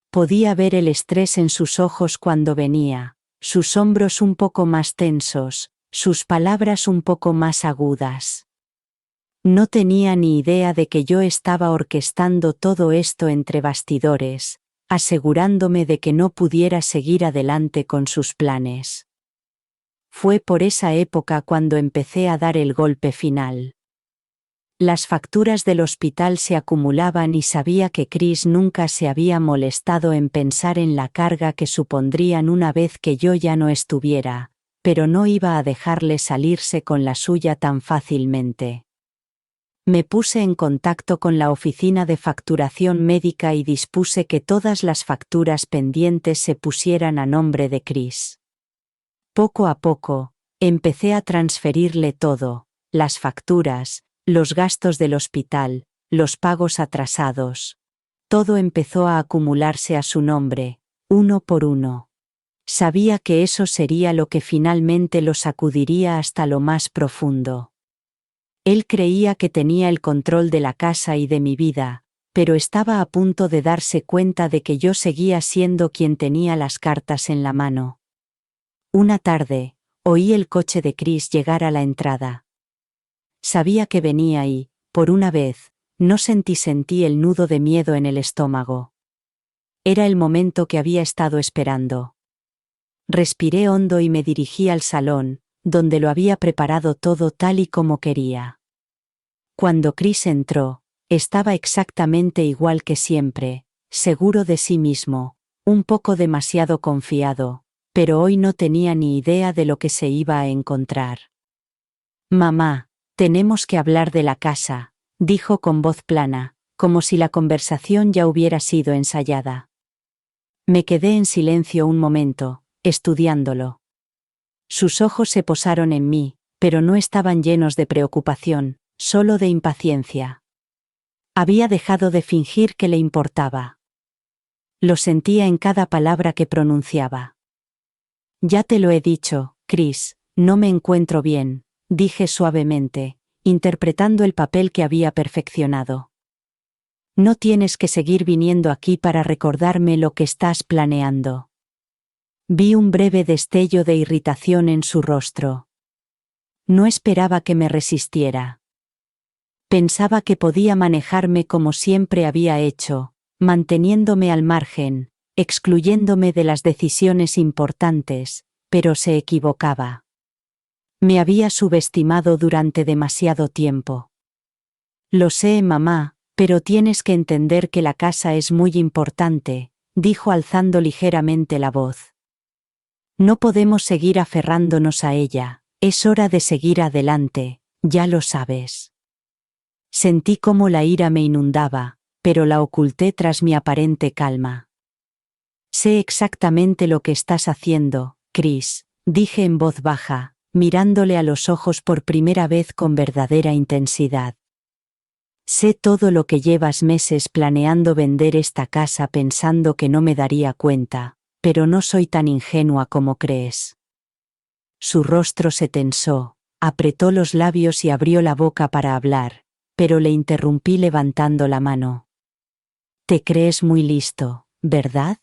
Podía ver el estrés en sus ojos cuando venía, sus hombros un poco más tensos, sus palabras un poco más agudas. No tenía ni idea de que yo estaba orquestando todo esto entre bastidores, asegurándome de que no pudiera seguir adelante con sus planes. Fue por esa época cuando empecé a dar el golpe final. Las facturas del hospital se acumulaban y sabía que Chris nunca se había molestado en pensar en la carga que supondrían una vez que yo ya no estuviera, pero no iba a dejarle salirse con la suya tan fácilmente. Me puse en contacto con la oficina de facturación médica y dispuse que todas las facturas pendientes se pusieran a nombre de Chris. Poco a poco, empecé a transferirle todo, las facturas, los gastos del hospital, los pagos atrasados. Todo empezó a acumularse a su nombre, uno por uno. Sabía que eso sería lo que finalmente lo sacudiría hasta lo más profundo. Él creía que tenía el control de la casa y de mi vida, pero estaba a punto de darse cuenta de que yo seguía siendo quien tenía las cartas en la mano. Una tarde, oí el coche de Chris llegar a la entrada. Sabía que venía y, por una vez, no sentí el nudo de miedo en el estómago. Era el momento que había estado esperando. Respiré hondo y me dirigí al salón, donde lo había preparado todo tal y como quería. Cuando Chris entró, estaba exactamente igual que siempre, seguro de sí mismo, un poco demasiado confiado, pero hoy no tenía ni idea de lo que se iba a encontrar. «Mamá, tenemos que hablar de la casa», dijo con voz plana, como si la conversación ya hubiera sido ensayada. Me quedé en silencio un momento, estudiándolo. Sus ojos se posaron en mí, pero no estaban llenos de preocupación, solo de impaciencia. Había dejado de fingir que le importaba. Lo sentía en cada palabra que pronunciaba. «Ya te lo he dicho, Chris, no me encuentro bien», dije suavemente, interpretando el papel que había perfeccionado. «No tienes que seguir viniendo aquí para recordarme lo que estás planeando». Vi un breve destello de irritación en su rostro. No esperaba que me resistiera. Pensaba que podía manejarme como siempre había hecho, manteniéndome al margen, excluyéndome de las decisiones importantes, pero se equivocaba. Me había subestimado durante demasiado tiempo. «Lo sé, mamá, pero tienes que entender que la casa es muy importante», dijo alzando ligeramente la voz. «No podemos seguir aferrándonos a ella, es hora de seguir adelante, ya lo sabes». Sentí cómo la ira me inundaba, pero la oculté tras mi aparente calma. «Sé exactamente lo que estás haciendo, Chris», dije en voz baja, mirándole a los ojos por primera vez con verdadera intensidad. «Sé todo lo que llevas meses planeando vender esta casa pensando que no me daría cuenta, pero no soy tan ingenua como crees». Su rostro se tensó, apretó los labios y abrió la boca para hablar, pero le interrumpí levantando la mano. «Te crees muy listo, ¿verdad?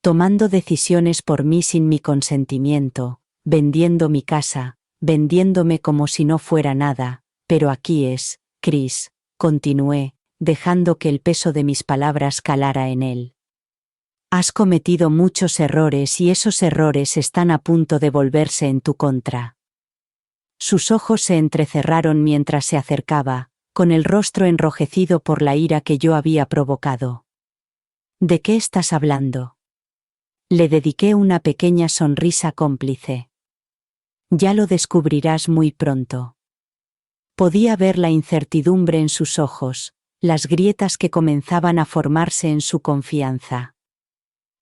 Tomando decisiones por mí sin mi consentimiento, vendiendo mi casa, vendiéndome como si no fuera nada, pero aquí es, Chris», continué, dejando que el peso de mis palabras calara en él. «Has cometido muchos errores y esos errores están a punto de volverse en tu contra». Sus ojos se entrecerraron mientras se acercaba, con el rostro enrojecido por la ira que yo había provocado. «¿De qué estás hablando?». Le dediqué una pequeña sonrisa cómplice. «Ya lo descubrirás muy pronto». Podía ver la incertidumbre en sus ojos, las grietas que comenzaban a formarse en su confianza.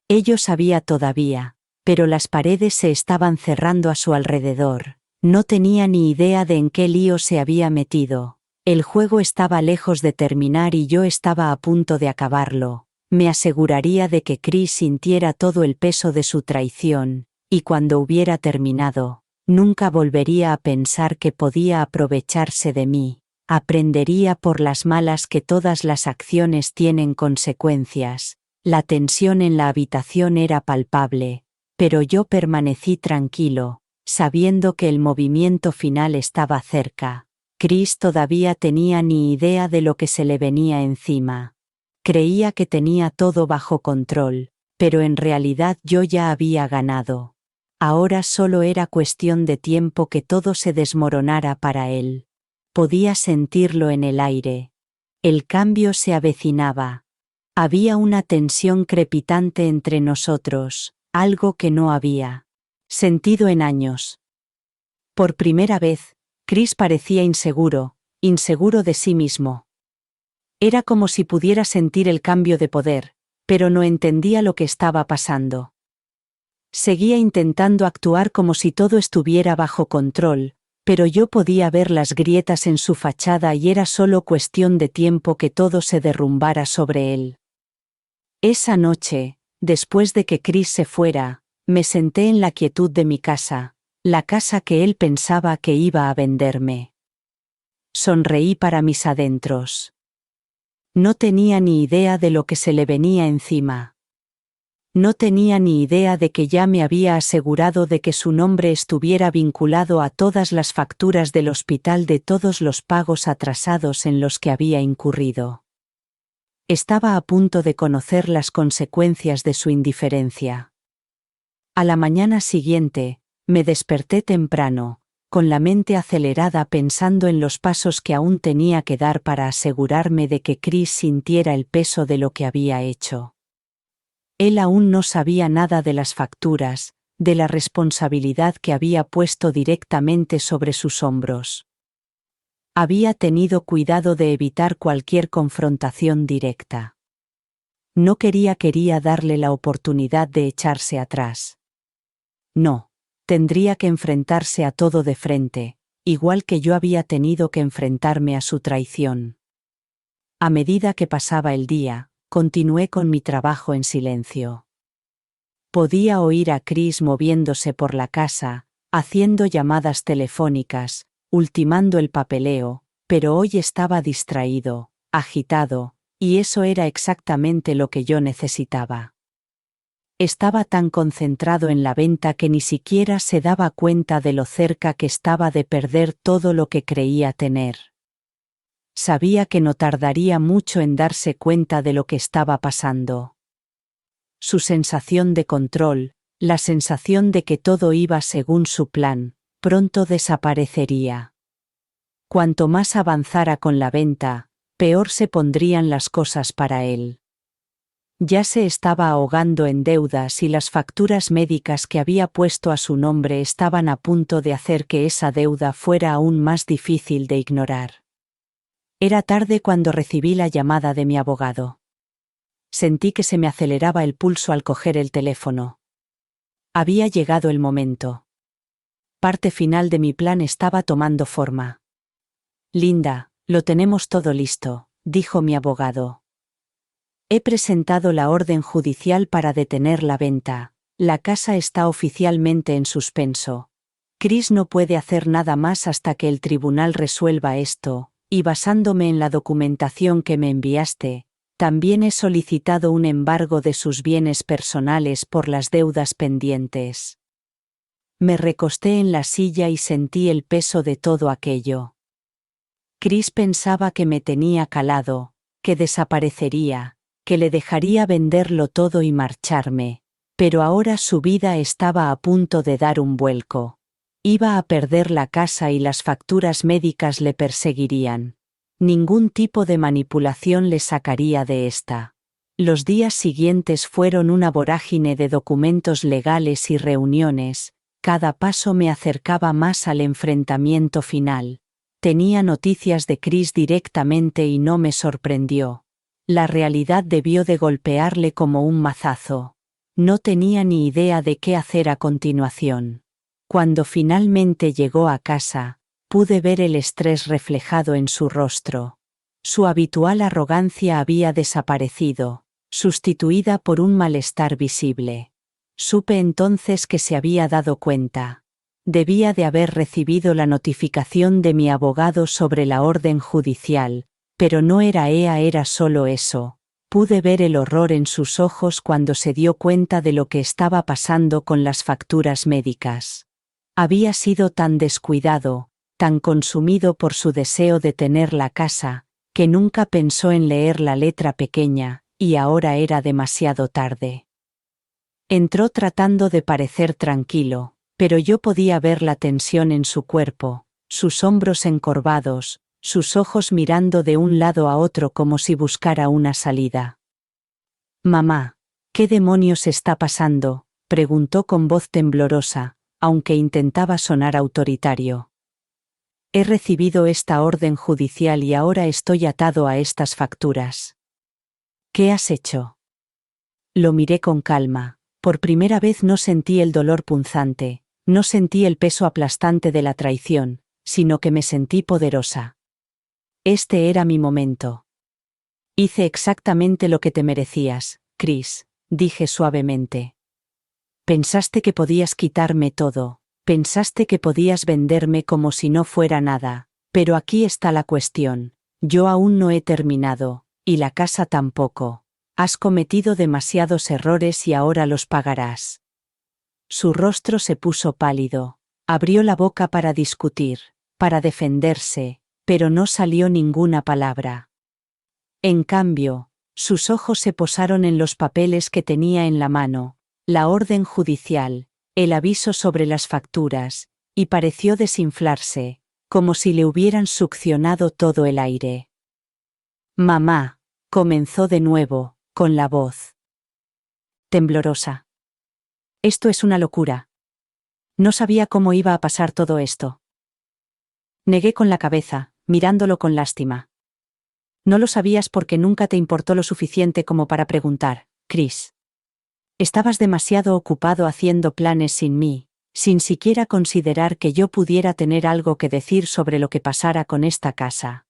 Ello sabía todavía, pero las paredes se estaban cerrando a su alrededor. No tenía ni idea de en qué lío se había metido. El juego estaba lejos de terminar y yo estaba a punto de acabarlo. Me aseguraría de que Chris sintiera todo el peso de su traición, y cuando hubiera terminado, nunca volvería a pensar que podía aprovecharse de mí. Aprendería por las malas que todas las acciones tienen consecuencias. La tensión en la habitación era palpable, pero yo permanecí tranquilo, sabiendo que el movimiento final estaba cerca. Chris todavía tenía ni idea de lo que se le venía encima. Creía que tenía todo bajo control, pero en realidad yo ya había ganado. Ahora solo era cuestión de tiempo que todo se desmoronara para él. Podía sentirlo en el aire. El cambio se avecinaba. Había una tensión crepitante entre nosotros, algo que no había sentido en años. Por primera vez, Chris parecía inseguro de sí mismo. Era como si pudiera sentir el cambio de poder, pero no entendía lo que estaba pasando. Seguía intentando actuar como si todo estuviera bajo control, pero yo podía ver las grietas en su fachada y era solo cuestión de tiempo que todo se derrumbara sobre él. Esa noche, después de que Chris se fuera, me senté en la quietud de mi casa, la casa que él pensaba que iba a venderme. Sonreí para mis adentros. No tenía ni idea de lo que se le venía encima. No tenía ni idea de que ya me había asegurado de que su nombre estuviera vinculado a todas las facturas del hospital de todos los pagos atrasados en los que había incurrido. Estaba a punto de conocer las consecuencias de su indiferencia. A la mañana siguiente, me desperté temprano, con la mente acelerada pensando en los pasos que aún tenía que dar para asegurarme de que Chris sintiera el peso de lo que había hecho. Él aún no sabía nada de las facturas, de la responsabilidad que había puesto directamente sobre sus hombros. Había tenido cuidado de evitar cualquier confrontación directa. No quería darle la oportunidad de echarse atrás. No, tendría que enfrentarse a todo de frente, igual que yo había tenido que enfrentarme a su traición. A medida que pasaba el día, continué con mi trabajo en silencio. Podía oír a Chris moviéndose por la casa, haciendo llamadas telefónicas, ultimando el papeleo, pero hoy estaba distraído, agitado, y eso era exactamente lo que yo necesitaba. Estaba tan concentrado en la venta que ni siquiera se daba cuenta de lo cerca que estaba de perder todo lo que creía tener. Sabía que no tardaría mucho en darse cuenta de lo que estaba pasando. Su sensación de control, la sensación de que todo iba según su plan, pronto desaparecería. Cuanto más avanzara con la venta, peor se pondrían las cosas para él. Ya se estaba ahogando en deudas y las facturas médicas que había puesto a su nombre estaban a punto de hacer que esa deuda fuera aún más difícil de ignorar. Era tarde cuando recibí la llamada de mi abogado. Sentí que se me aceleraba el pulso al coger el teléfono. Había llegado el momento. Parte final de mi plan estaba tomando forma. Linda, lo tenemos todo listo, dijo mi abogado. He presentado la orden judicial para detener la venta. La casa está oficialmente en suspenso. Chris no puede hacer nada más hasta que el tribunal resuelva esto. Y basándome en la documentación que me enviaste, también he solicitado un embargo de sus bienes personales por las deudas pendientes. Me recosté en la silla y sentí el peso de todo aquello. Chris pensaba que me tenía calado, que desaparecería, que le dejaría venderlo todo y marcharme, pero ahora su vida estaba a punto de dar un vuelco. Iba a perder la casa y las facturas médicas le perseguirían. Ningún tipo de manipulación le sacaría de esta. Los días siguientes fueron una vorágine de documentos legales y reuniones. Cada paso me acercaba más al enfrentamiento final. Tenía noticias de Chris directamente y no me sorprendió. La realidad debió de golpearle como un mazazo. No tenía ni idea de qué hacer a continuación. Cuando finalmente llegó a casa, pude ver el estrés reflejado en su rostro. Su habitual arrogancia había desaparecido, sustituida por un malestar visible. Supe entonces que se había dado cuenta. Debía de haber recibido la notificación de mi abogado sobre la orden judicial, pero no era ella, era solo eso. Pude ver el horror en sus ojos cuando se dio cuenta de lo que estaba pasando con las facturas médicas. Había sido tan descuidado, tan consumido por su deseo de tener la casa, que nunca pensó en leer la letra pequeña, y ahora era demasiado tarde. Entró tratando de parecer tranquilo, pero yo podía ver la tensión en su cuerpo, sus hombros encorvados, sus ojos mirando de un lado a otro como si buscara una salida. «Mamá, ¿qué demonios está pasando?», preguntó con voz temblorosa, aunque intentaba sonar autoritario. «He recibido esta orden judicial y ahora estoy atado a estas facturas». «¿Qué has hecho?». Lo miré con calma. Por primera vez no sentí el dolor punzante, no sentí el peso aplastante de la traición, sino que me sentí poderosa. Este era mi momento. «Hice exactamente lo que te merecías, Chris», dije suavemente. «Pensaste que podías quitarme todo, pensaste que podías venderme como si no fuera nada, pero aquí está la cuestión. Yo aún no he terminado, y la casa tampoco. Has cometido demasiados errores y ahora los pagarás». Su rostro se puso pálido. Abrió la boca para discutir, para defenderse, pero no salió ninguna palabra. En cambio, sus ojos se posaron en los papeles que tenía en la mano, la orden judicial, el aviso sobre las facturas, y pareció desinflarse, como si le hubieran succionado todo el aire. «Mamá», comenzó de nuevo, con la voz temblorosa. «Esto es una locura. No sabía cómo iba a pasar todo esto». Negué con la cabeza, mirándolo con lástima. «No lo sabías porque nunca te importó lo suficiente como para preguntar, Chris. Estabas demasiado ocupado haciendo planes sin mí, sin siquiera considerar que yo pudiera tener algo que decir sobre lo que pasara con esta casa.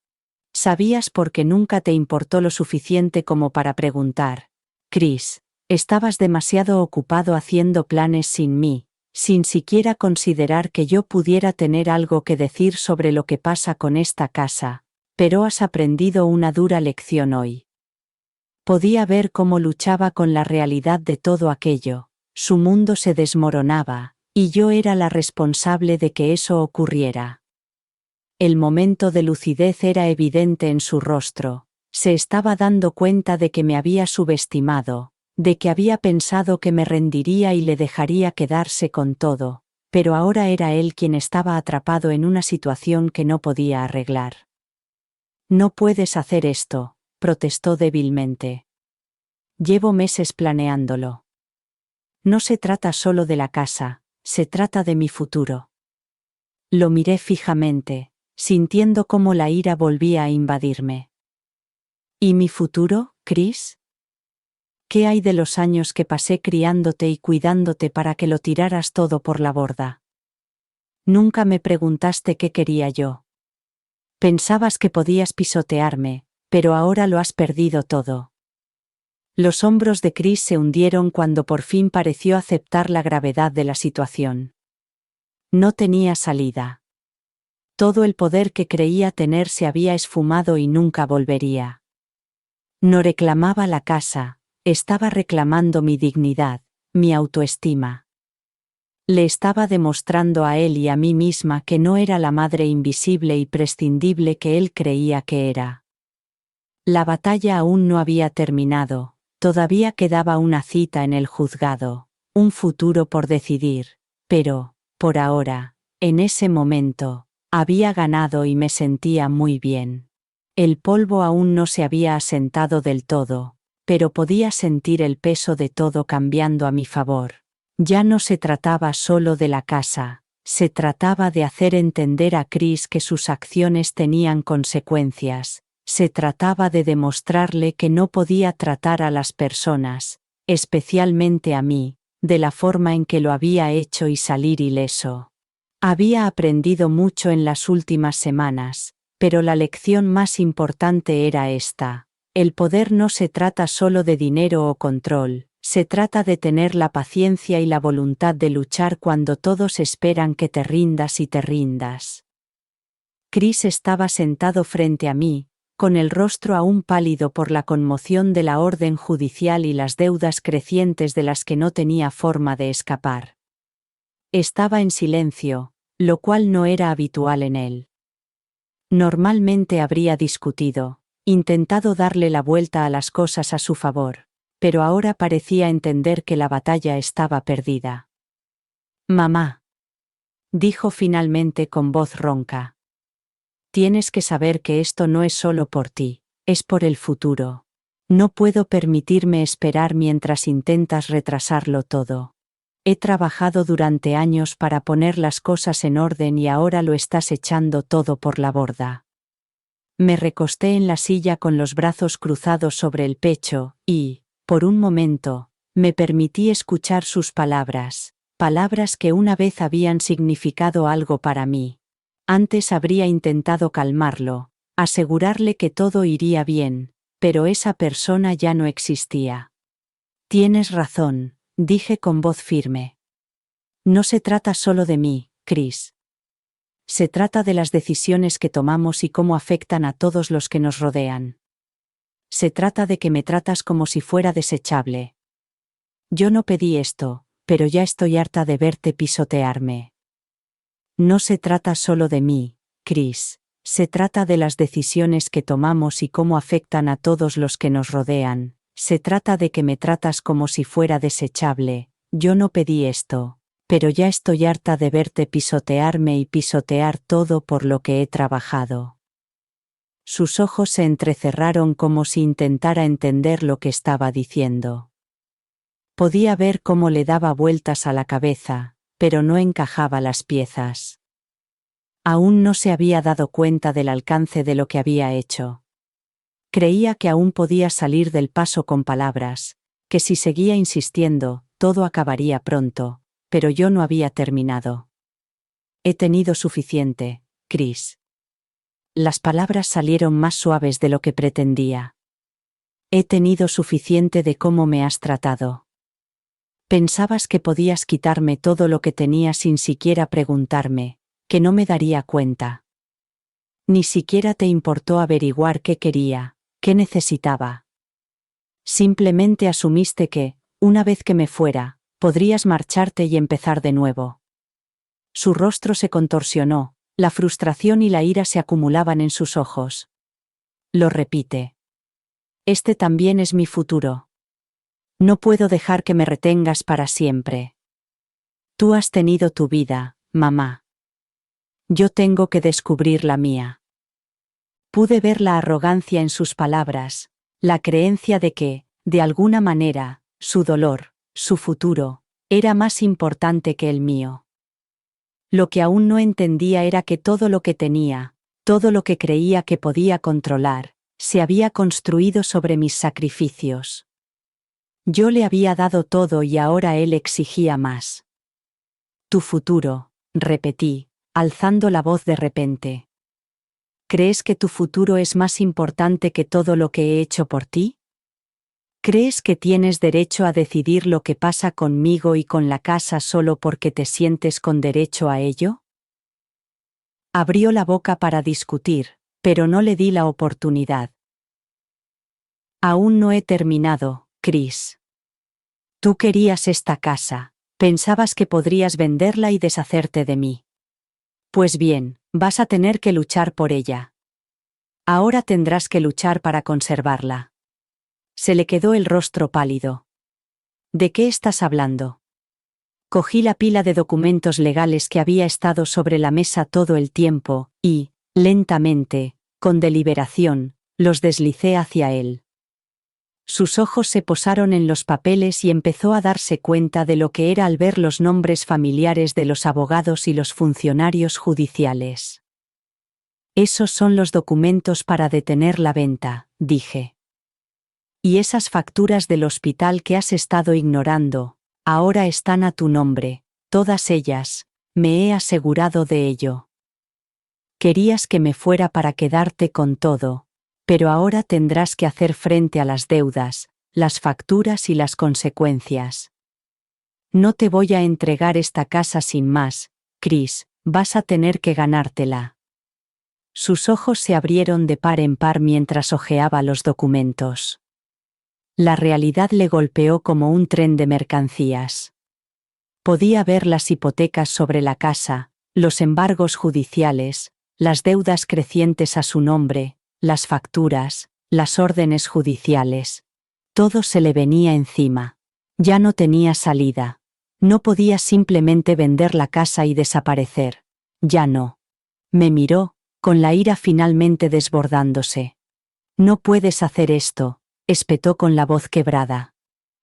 Sabías porque nunca te importó lo suficiente como para preguntar, Chris. Estabas demasiado ocupado haciendo planes sin mí, sin siquiera considerar que yo pudiera tener algo que decir sobre lo que pasa con esta casa, pero has aprendido una dura lección hoy». Podía ver cómo luchaba con la realidad de todo aquello. Su mundo se desmoronaba, y yo era la responsable de que eso ocurriera. El momento de lucidez era evidente en su rostro. Se estaba dando cuenta de que me había subestimado, de que había pensado que me rendiría y le dejaría quedarse con todo, pero ahora era él quien estaba atrapado en una situación que no podía arreglar. «No puedes hacer esto», protestó débilmente. «Llevo meses planeándolo. No se trata solo de la casa, se trata de mi futuro». Lo miré fijamente, sintiendo cómo la ira volvía a invadirme. «¿Y mi futuro, Chris? ¿Qué hay de los años que pasé criándote y cuidándote para que lo tiraras todo por la borda? Nunca me preguntaste qué quería yo. Pensabas que podías pisotearme, pero ahora lo has perdido todo». Los hombros de Chris se hundieron cuando por fin pareció aceptar la gravedad de la situación. No tenía salida. Todo el poder que creía tener se había esfumado y nunca volvería. No reclamaba la casa, estaba reclamando mi dignidad, mi autoestima. Le estaba demostrando a él y a mí misma que no era la madre invisible y prescindible que él creía que era. La batalla aún no había terminado. Todavía quedaba una cita en el juzgado, un futuro por decidir, pero, por ahora, en ese momento, había ganado y me sentía muy bien. El polvo aún no se había asentado del todo, pero podía sentir el peso de todo cambiando a mi favor. Ya no se trataba solo de la casa, se trataba de hacer entender a Chris que sus acciones tenían consecuencias. Se trataba de demostrarle que no podía tratar a las personas, especialmente a mí, de la forma en que lo había hecho y salir ileso. Había aprendido mucho en las últimas semanas, pero la lección más importante era esta: el poder no se trata solo de dinero o control, se trata de tener la paciencia y la voluntad de luchar cuando todos esperan que te rindas y te rindas. Chris estaba sentado frente a mí, con el rostro aún pálido por la conmoción de la orden judicial y las deudas crecientes de las que no tenía forma de escapar. Estaba en silencio, lo cual no era habitual en él. Normalmente habría discutido, intentado darle la vuelta a las cosas a su favor, pero ahora parecía entender que la batalla estaba perdida. «Mamá», dijo finalmente con voz ronca. «Tienes que saber que esto no es solo por ti, es por el futuro. No puedo permitirme esperar mientras intentas retrasarlo todo. He trabajado durante años para poner las cosas en orden y ahora lo estás echando todo por la borda». Me recosté en la silla con los brazos cruzados sobre el pecho, y, por un momento, me permití escuchar sus palabras, palabras que una vez habían significado algo para mí. Antes habría intentado calmarlo, asegurarle que todo iría bien, pero esa persona ya no existía. «Tienes razón», dije con voz firme. «No se trata solo de mí, Chris. Se trata de las decisiones que tomamos y cómo afectan a todos los que nos rodean. Se trata de que me tratas como si fuera desechable. Yo no pedí esto, pero ya estoy harta de verte pisotearme. No se trata solo de mí, Chris, se trata de las decisiones que tomamos y cómo afectan a todos los que nos rodean, se trata de que me tratas como si fuera desechable, yo no pedí esto, pero ya estoy harta de verte pisotearme y pisotear todo por lo que he trabajado». Sus ojos se entrecerraron como si intentara entender lo que estaba diciendo. Podía ver cómo le daba vueltas a la cabeza, pero no encajaba las piezas. Aún no se había dado cuenta del alcance de lo que había hecho. Creía que aún podía salir del paso con palabras, que si seguía insistiendo, todo acabaría pronto, pero yo no había terminado. «He tenido suficiente, Chris». Las palabras salieron más suaves de lo que pretendía. «He tenido suficiente de cómo me has tratado. Pensabas que podías quitarme todo lo que tenía sin siquiera preguntarme, que no me daría cuenta. Ni siquiera te importó averiguar qué quería, qué necesitaba. Simplemente asumiste que, una vez que me fuera, podrías marcharte y empezar de nuevo». Su rostro se contorsionó, la frustración y la ira se acumulaban en sus ojos. «Lo repite. Este también es mi futuro. No puedo dejar que me retengas para siempre. Tú has tenido tu vida, mamá. Yo tengo que descubrir la mía». Pude ver la arrogancia en sus palabras, la creencia de que, de alguna manera, su dolor, su futuro, era más importante que el mío. Lo que aún no entendía era que todo lo que tenía, todo lo que creía que podía controlar, se había construido sobre mis sacrificios. Yo le había dado todo y ahora él exigía más. «Tu futuro», repetí, alzando la voz de repente. «¿Crees que tu futuro es más importante que todo lo que he hecho por ti? ¿Crees que tienes derecho a decidir lo que pasa conmigo y con la casa solo porque te sientes con derecho a ello?» Abrió la boca para discutir, pero no le di la oportunidad. «Aún no he terminado, Chris. Tú querías esta casa, pensabas que podrías venderla y deshacerte de mí. Pues bien, vas a tener que luchar por ella. Ahora tendrás que luchar para conservarla». Se le quedó el rostro pálido. «¿De qué estás hablando?» Cogí la pila de documentos legales que había estado sobre la mesa todo el tiempo, y, lentamente, con deliberación, los deslicé hacia él. Sus ojos se posaron en los papeles y empezó a darse cuenta de lo que era al ver los nombres familiares de los abogados y los funcionarios judiciales. «Esos son los documentos para detener la venta», dije. Y esas facturas del hospital que has estado ignorando, ahora están a tu nombre, todas ellas, me he asegurado de ello. Querías que me fuera para quedarte con todo, pero ahora tendrás que hacer frente a las deudas, las facturas y las consecuencias. No te voy a entregar esta casa sin más, Chris, vas a tener que ganártela. Sus ojos se abrieron de par en par mientras hojeaba los documentos. La realidad le golpeó como un tren de mercancías. Podía ver las hipotecas sobre la casa, los embargos judiciales, las deudas crecientes a su nombre, las facturas, las órdenes judiciales. Todo se le venía encima. Ya no tenía salida. No podía simplemente vender la casa y desaparecer. Ya no. Me miró, con la ira finalmente desbordándose. No puedes hacer esto, espetó con la voz quebrada.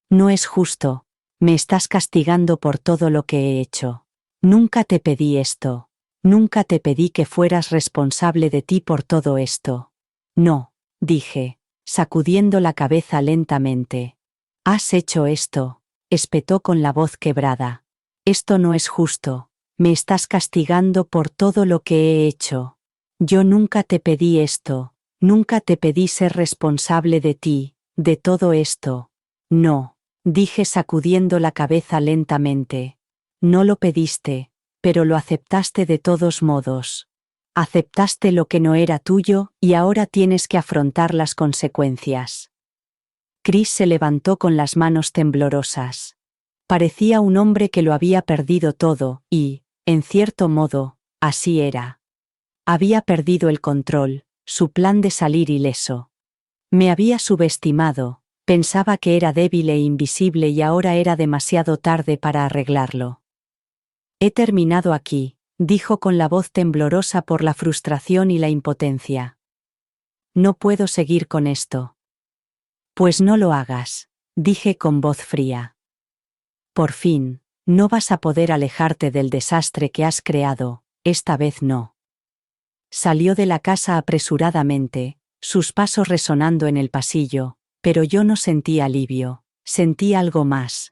No es justo, me estás castigando por todo lo que he hecho. Nunca te pedí esto. Nunca te pedí que fueras responsable de ti por todo esto. No, dije, sacudiendo la cabeza lentamente. Has hecho esto, espetó con la voz quebrada. Esto no es justo, me estás castigando por todo lo que he hecho. Yo nunca te pedí esto, nunca te pedí ser responsable de ti, de todo esto. No, dije sacudiendo la cabeza lentamente. No lo pediste, pero lo aceptaste de todos modos. Aceptaste lo que no era tuyo y ahora tienes que afrontar las consecuencias. Chris se levantó con las manos temblorosas. Parecía un hombre que lo había perdido todo y, en cierto modo, así era. Había perdido el control, su plan de salir ileso. Me había subestimado, pensaba que era débil e invisible y ahora era demasiado tarde para arreglarlo. He terminado aquí, dijo con la voz temblorosa por la frustración y la impotencia. No puedo seguir con esto. Pues no lo hagas, dije con voz fría. Por fin, no vas a poder alejarte del desastre que has creado, esta vez no. Salió de la casa apresuradamente, sus pasos resonando en el pasillo, pero yo no sentí alivio, sentí algo más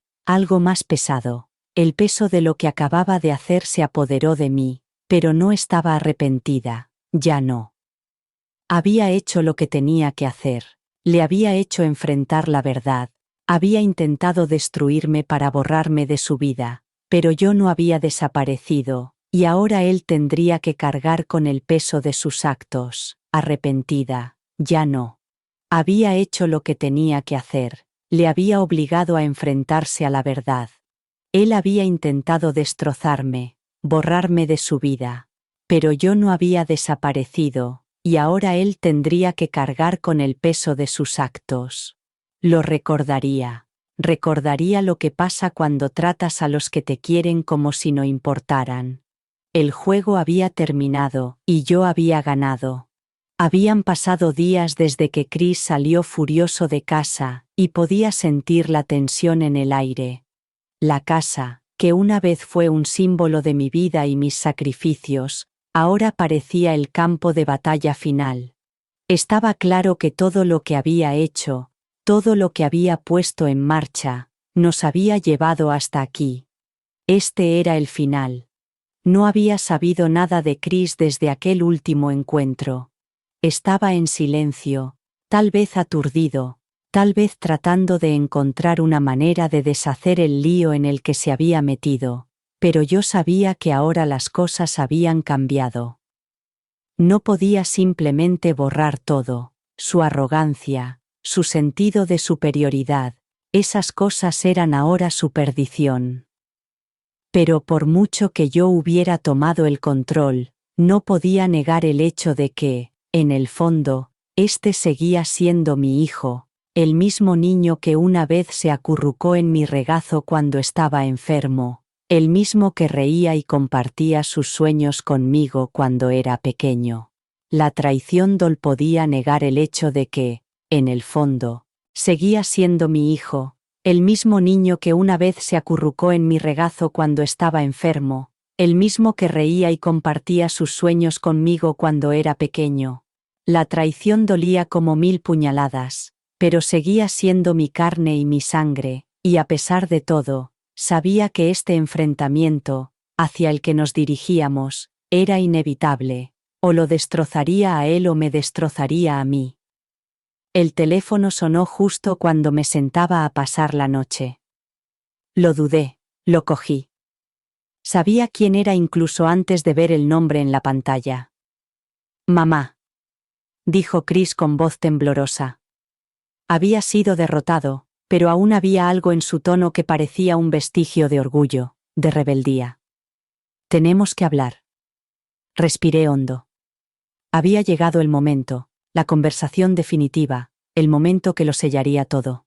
pesado. El peso de lo que acababa de hacer se apoderó de mí, pero no estaba arrepentida, ya no. Había hecho lo que tenía que hacer, le había hecho enfrentar la verdad, había intentado destruirme para borrarme de su vida, pero yo no había desaparecido, y ahora él tendría que cargar con el peso de sus actos, arrepentida, ya no. Había hecho lo que tenía que hacer, le había obligado a enfrentarse a la verdad. Él había intentado destrozarme, borrarme de su vida, pero yo no había desaparecido, y ahora él tendría que cargar con el peso de sus actos. Lo recordaría lo que pasa cuando tratas a los que te quieren como si no importaran. El juego había terminado, y yo había ganado. Habían pasado días desde que Chris salió furioso de casa, y podía sentir la tensión en el aire. La casa, que una vez fue un símbolo de mi vida y mis sacrificios, ahora parecía el campo de batalla final. Estaba claro que todo lo que había hecho, todo lo que había puesto en marcha, nos había llevado hasta aquí. Este era el final. No había sabido nada de Chris desde aquel último encuentro. Estaba en silencio, tal vez aturdido, tal vez tratando de encontrar una manera de deshacer el lío en el que se había metido, pero yo sabía que ahora las cosas habían cambiado. No podía simplemente borrar todo, su arrogancia, su sentido de superioridad, esas cosas eran ahora su perdición. Pero por mucho que yo hubiera tomado el control, no podía negar el hecho de que, en el fondo, este seguía siendo mi hijo, el mismo niño que una vez se acurrucó en mi regazo cuando estaba enfermo, el mismo que reía y compartía sus sueños conmigo cuando era pequeño. La traición podía negar el hecho de que, en el fondo, seguía siendo mi hijo, el mismo niño que una vez se acurrucó en mi regazo cuando estaba enfermo, el mismo que reía y compartía sus sueños conmigo cuando era pequeño. La traición dolía como 1000 puñaladas, pero seguía siendo mi carne y mi sangre, y a pesar de todo, sabía que este enfrentamiento, hacia el que nos dirigíamos, era inevitable, o lo destrozaría a él o me destrozaría a mí. El teléfono sonó justo cuando me sentaba a pasar la noche. Lo dudé, lo cogí. Sabía quién era incluso antes de ver el nombre en la pantalla. «Mamá», dijo Chris con voz temblorosa. Había sido derrotado, pero aún había algo en su tono que parecía un vestigio de orgullo, de rebeldía. «Tenemos que hablar». Respiré hondo. Había llegado el momento, la conversación definitiva, el momento que lo sellaría todo.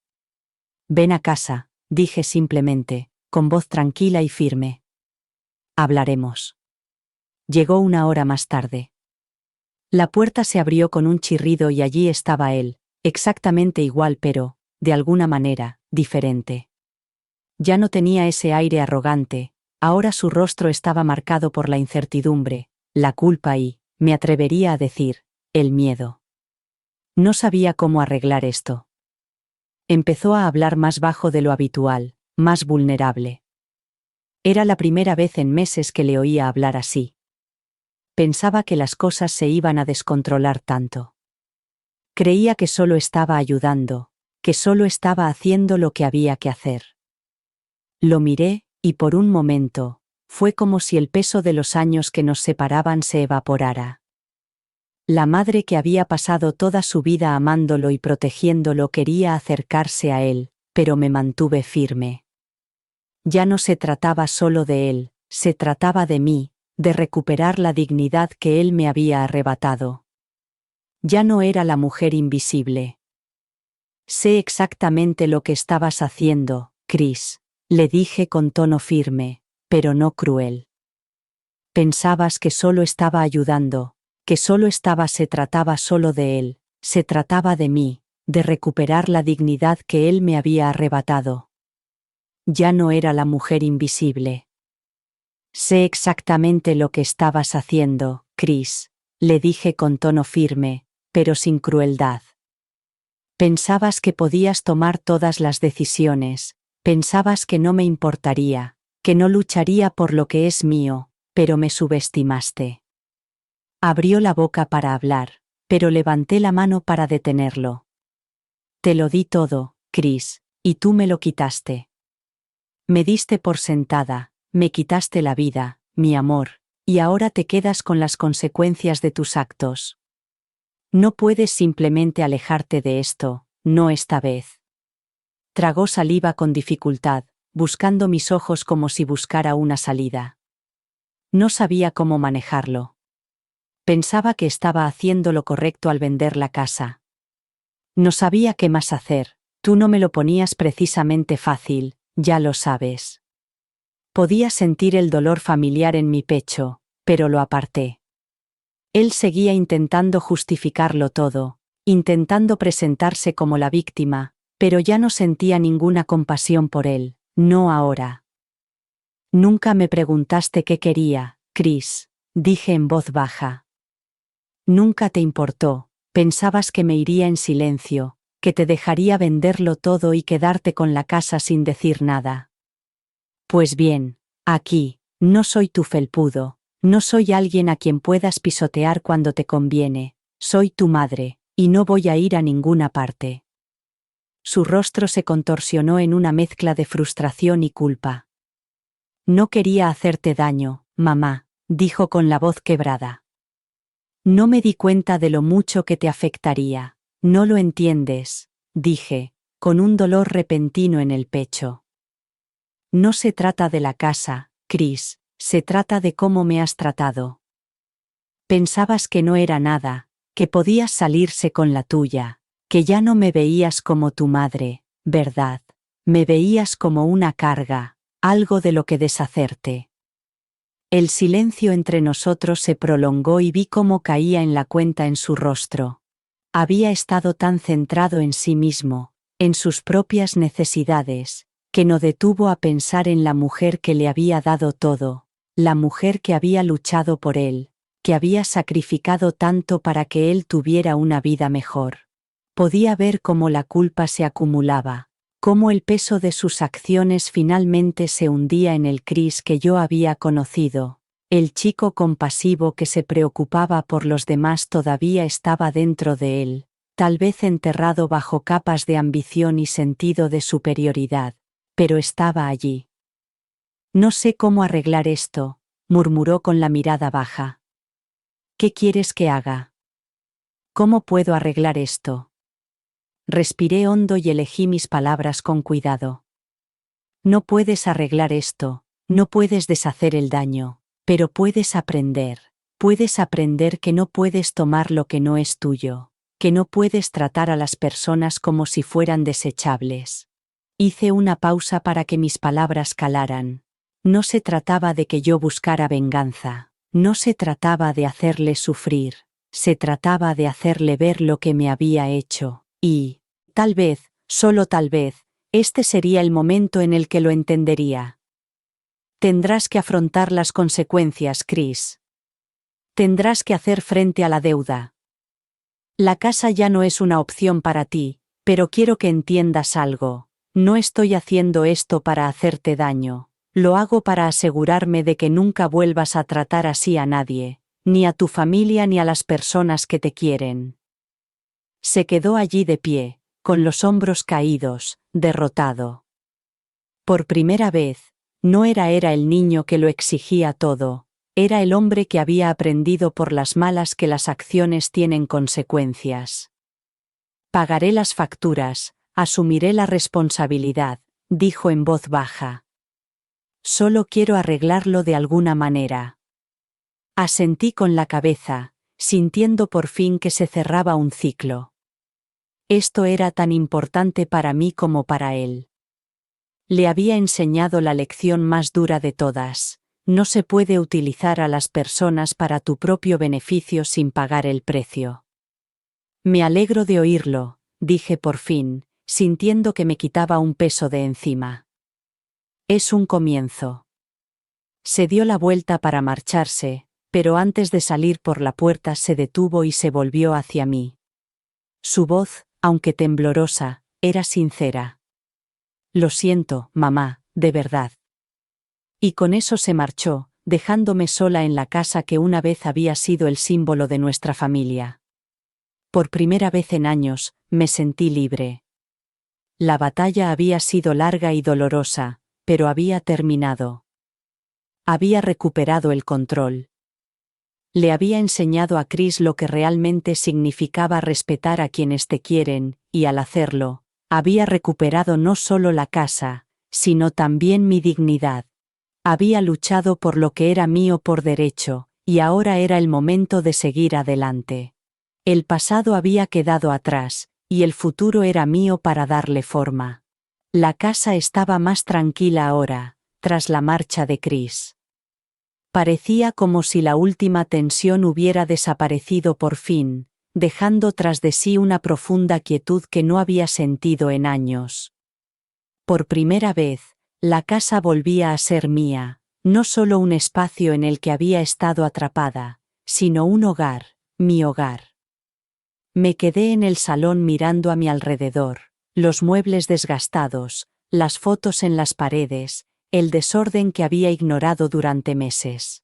«Ven a casa», dije simplemente, con voz tranquila y firme. «Hablaremos». Llegó una hora más tarde. La puerta se abrió con un chirrido y allí estaba él, exactamente igual pero, de alguna manera, diferente. Ya no tenía ese aire arrogante, ahora su rostro estaba marcado por la incertidumbre, la culpa y, me atrevería a decir, el miedo. No sabía cómo arreglar esto. Empezó a hablar más bajo de lo habitual, más vulnerable. Era la primera vez en meses que le oía hablar así. Pensaba que las cosas se iban a descontrolar tanto. Creía que solo estaba ayudando, que solo estaba haciendo lo que había que hacer. Lo miré, y por un momento, fue como si el peso de los años que nos separaban se evaporara. La madre que había pasado toda su vida amándolo y protegiéndolo quería acercarse a él, pero me mantuve firme. Ya no se trataba solo de él, se trataba de mí, de recuperar la dignidad que él me había arrebatado. Ya no era la mujer invisible. «Sé exactamente lo que estabas haciendo, Chris», le dije con tono firme, pero no cruel. «Pensabas que solo estaba ayudando, que solo se trataba solo de él, se trataba de mí, de recuperar la dignidad que él me había arrebatado. Ya no era la mujer invisible». «Sé exactamente lo que estabas haciendo, Chris», le dije con tono firme, pero sin crueldad. «Pensabas que podías tomar todas las decisiones, pensabas que no me importaría, que no lucharía por lo que es mío, pero me subestimaste». Abrió la boca para hablar, pero levanté la mano para detenerlo. «Te lo di todo, Chris, y tú me lo quitaste. Me diste por sentada, me quitaste la vida, mi amor, y ahora te quedas con las consecuencias de tus actos. No puedes simplemente alejarte de esto, no esta vez». Tragó saliva con dificultad, buscando mis ojos como si buscara una salida. No sabía cómo manejarlo. Pensaba que estaba haciendo lo correcto al vender la casa. No sabía qué más hacer, tú no me lo ponías precisamente fácil, ya lo sabes. Podía sentir el dolor familiar en mi pecho, pero lo aparté. Él seguía intentando justificarlo todo, intentando presentarse como la víctima, pero ya no sentía ninguna compasión por él, no ahora. «Nunca me preguntaste qué quería, Chris», dije en voz baja. «Nunca te importó, pensabas que me iría en silencio, que te dejaría venderlo todo y quedarte con la casa sin decir nada. Pues bien, aquí, no soy tu felpudo, no soy alguien a quien puedas pisotear cuando te conviene, soy tu madre, y no voy a ir a ninguna parte». Su rostro se contorsionó en una mezcla de frustración y culpa. «No quería hacerte daño, mamá», dijo con la voz quebrada. «No me di cuenta de lo mucho que te afectaría, no lo entiendes», dije, con un dolor repentino en el pecho. «No se trata de la casa, Chris, se trata de cómo me has tratado. Pensabas que no era nada, que podías salirse con la tuya, que ya no me veías como tu madre, ¿verdad? Me veías como una carga, algo de lo que deshacerte». El silencio entre nosotros se prolongó y vi cómo caía en la cuenta en su rostro. Había estado tan centrado en sí mismo, en sus propias necesidades, que no detuvo a pensar en la mujer que le había dado todo, la mujer que había luchado por él, que había sacrificado tanto para que él tuviera una vida mejor. Podía ver cómo la culpa se acumulaba, cómo el peso de sus acciones finalmente se hundía en el Chris que yo había conocido. El chico compasivo que se preocupaba por los demás todavía estaba dentro de él, tal vez enterrado bajo capas de ambición y sentido de superioridad, pero estaba allí. «No sé cómo arreglar esto», murmuró con la mirada baja. «¿Qué quieres que haga? ¿Cómo puedo arreglar esto?» Respiré hondo y elegí mis palabras con cuidado. «No puedes arreglar esto, no puedes deshacer el daño, pero puedes aprender que no puedes tomar lo que no es tuyo, que no puedes tratar a las personas como si fueran desechables». Hice una pausa para que mis palabras calaran. No se trataba de que yo buscara venganza, no se trataba de hacerle sufrir, se trataba de hacerle ver lo que me había hecho, y, tal vez, solo tal vez, este sería el momento en el que lo entendería. «Tendrás que afrontar las consecuencias, Chris. Tendrás que hacer frente a la deuda. La casa ya no es una opción para ti, pero quiero que entiendas algo. No estoy haciendo esto para hacerte daño. Lo hago para asegurarme de que nunca vuelvas a tratar así a nadie, ni a tu familia ni a las personas que te quieren». Se quedó allí de pie, con los hombros caídos, derrotado. Por primera vez, no era el niño que lo exigía todo, era el hombre que había aprendido por las malas que las acciones tienen consecuencias. «Pagaré las facturas, asumiré la responsabilidad», dijo en voz baja. «Solo quiero arreglarlo de alguna manera». Asentí con la cabeza, sintiendo por fin que se cerraba un ciclo. Esto era tan importante para mí como para él. Le había enseñado la lección más dura de todas: no se puede utilizar a las personas para tu propio beneficio sin pagar el precio. «Me alegro de oírlo», dije por fin, sintiendo que me quitaba un peso de encima. «Es un comienzo». Se dio la vuelta para marcharse, pero antes de salir por la puerta se detuvo y se volvió hacia mí. Su voz, aunque temblorosa, era sincera. «Lo siento, mamá, de verdad». Y con eso se marchó, dejándome sola en la casa que una vez había sido el símbolo de nuestra familia. Por primera vez en años, me sentí libre. La batalla había sido larga y dolorosa, pero había terminado. Había recuperado el control. Le había enseñado a Chris lo que realmente significaba respetar a quienes te quieren, y al hacerlo, había recuperado no solo la casa, sino también mi dignidad. Había luchado por lo que era mío por derecho, y ahora era el momento de seguir adelante. El pasado había quedado atrás, y el futuro era mío para darle forma. La casa estaba más tranquila ahora, tras la marcha de Chris. Parecía como si la última tensión hubiera desaparecido por fin, dejando tras de sí una profunda quietud que no había sentido en años. Por primera vez, la casa volvía a ser mía, no solo un espacio en el que había estado atrapada, sino un hogar, mi hogar. Me quedé en el salón mirando a mi alrededor, los muebles desgastados, las fotos en las paredes, el desorden que había ignorado durante meses.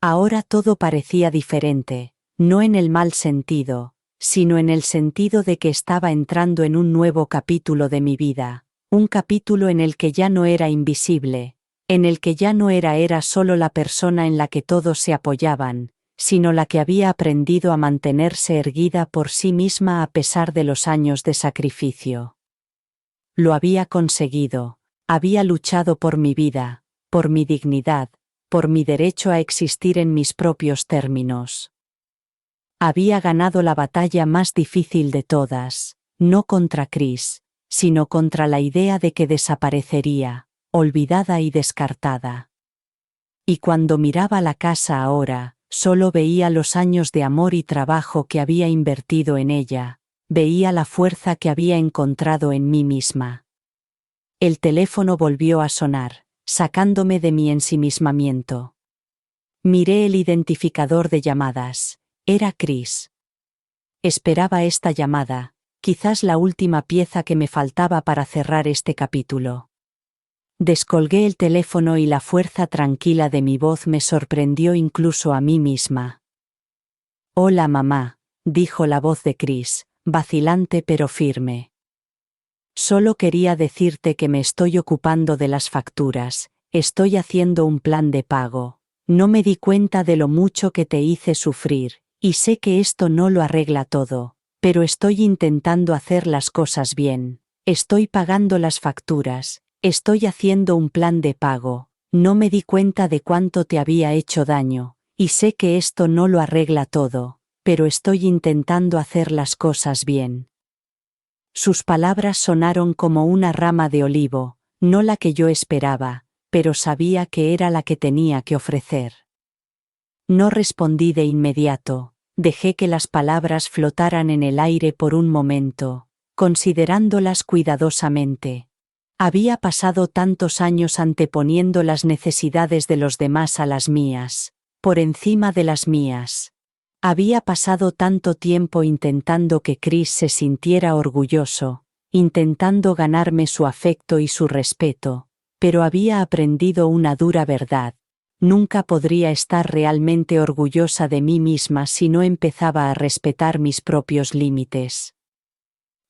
Ahora todo parecía diferente, no en el mal sentido, sino en el sentido de que estaba entrando en un nuevo capítulo de mi vida. Un capítulo en el que ya no era invisible, en el que ya no era solo la persona en la que todos se apoyaban, sino la que había aprendido a mantenerse erguida por sí misma a pesar de los años de sacrificio. Lo había conseguido, había luchado por mi vida, por mi dignidad, por mi derecho a existir en mis propios términos. Había ganado la batalla más difícil de todas, no contra Chris, sino contra la idea de que desaparecería, olvidada y descartada. Y cuando miraba la casa ahora, solo veía los años de amor y trabajo que había invertido en ella, veía la fuerza que había encontrado en mí misma. El teléfono volvió a sonar, sacándome de mi ensimismamiento. Miré el identificador de llamadas. Era Chris. Esperaba esta llamada, quizás la última pieza que me faltaba para cerrar este capítulo. Descolgué el teléfono y la fuerza tranquila de mi voz me sorprendió incluso a mí misma. «Hola mamá», dijo la voz de Chris, vacilante pero firme. «Solo quería decirte que me estoy ocupando de las facturas, estoy haciendo un plan de pago. No me di cuenta de lo mucho que te hice sufrir, y sé que esto no lo arregla todo, pero estoy intentando hacer las cosas bien. Estoy pagando las facturas, estoy haciendo un plan de pago, no me di cuenta de cuánto te había hecho daño, y sé que esto no lo arregla todo, pero estoy intentando hacer las cosas bien». Sus palabras sonaron como una rama de olivo, no la que yo esperaba, pero sabía que era la que tenía que ofrecer. No respondí de inmediato, dejé que las palabras flotaran en el aire por un momento, considerándolas cuidadosamente. Había pasado tantos años anteponiendo las necesidades de los demás a las mías, por encima de las mías. Había pasado tanto tiempo intentando que Chris se sintiera orgulloso, intentando ganarme su afecto y su respeto, pero había aprendido una dura verdad. Nunca podría estar realmente orgullosa de mí misma si no empezaba a respetar mis propios límites.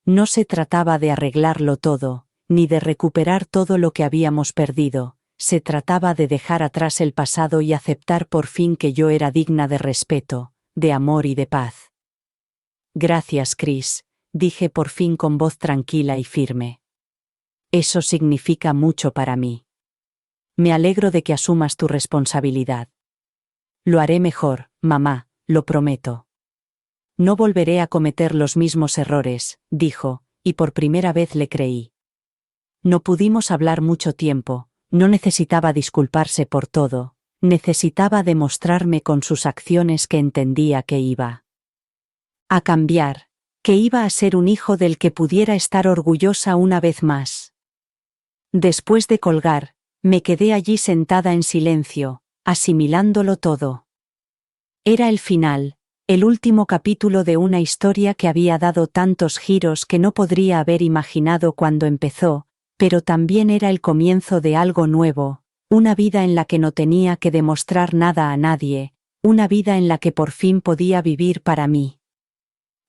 No se trataba de arreglarlo todo, ni de recuperar todo lo que habíamos perdido, se trataba de dejar atrás el pasado y aceptar por fin que yo era digna de respeto, de amor y de paz. «Gracias, Chris», dije por fin con voz tranquila y firme. «Eso significa mucho para mí. Me alegro de que asumas tu responsabilidad. Lo haré mejor, mamá, lo prometo. No volveré a cometer los mismos errores», dijo, y por primera vez le creí. No pudimos hablar mucho tiempo, no necesitaba disculparse por todo, necesitaba demostrarme con sus acciones que entendía que iba a cambiar, que iba a ser un hijo del que pudiera estar orgullosa una vez más. Después de colgar, me quedé allí sentada en silencio, asimilándolo todo. Era el final, el último capítulo de una historia que había dado tantos giros que no podría haber imaginado cuando empezó, pero también era el comienzo de algo nuevo, una vida en la que no tenía que demostrar nada a nadie, una vida en la que por fin podía vivir para mí.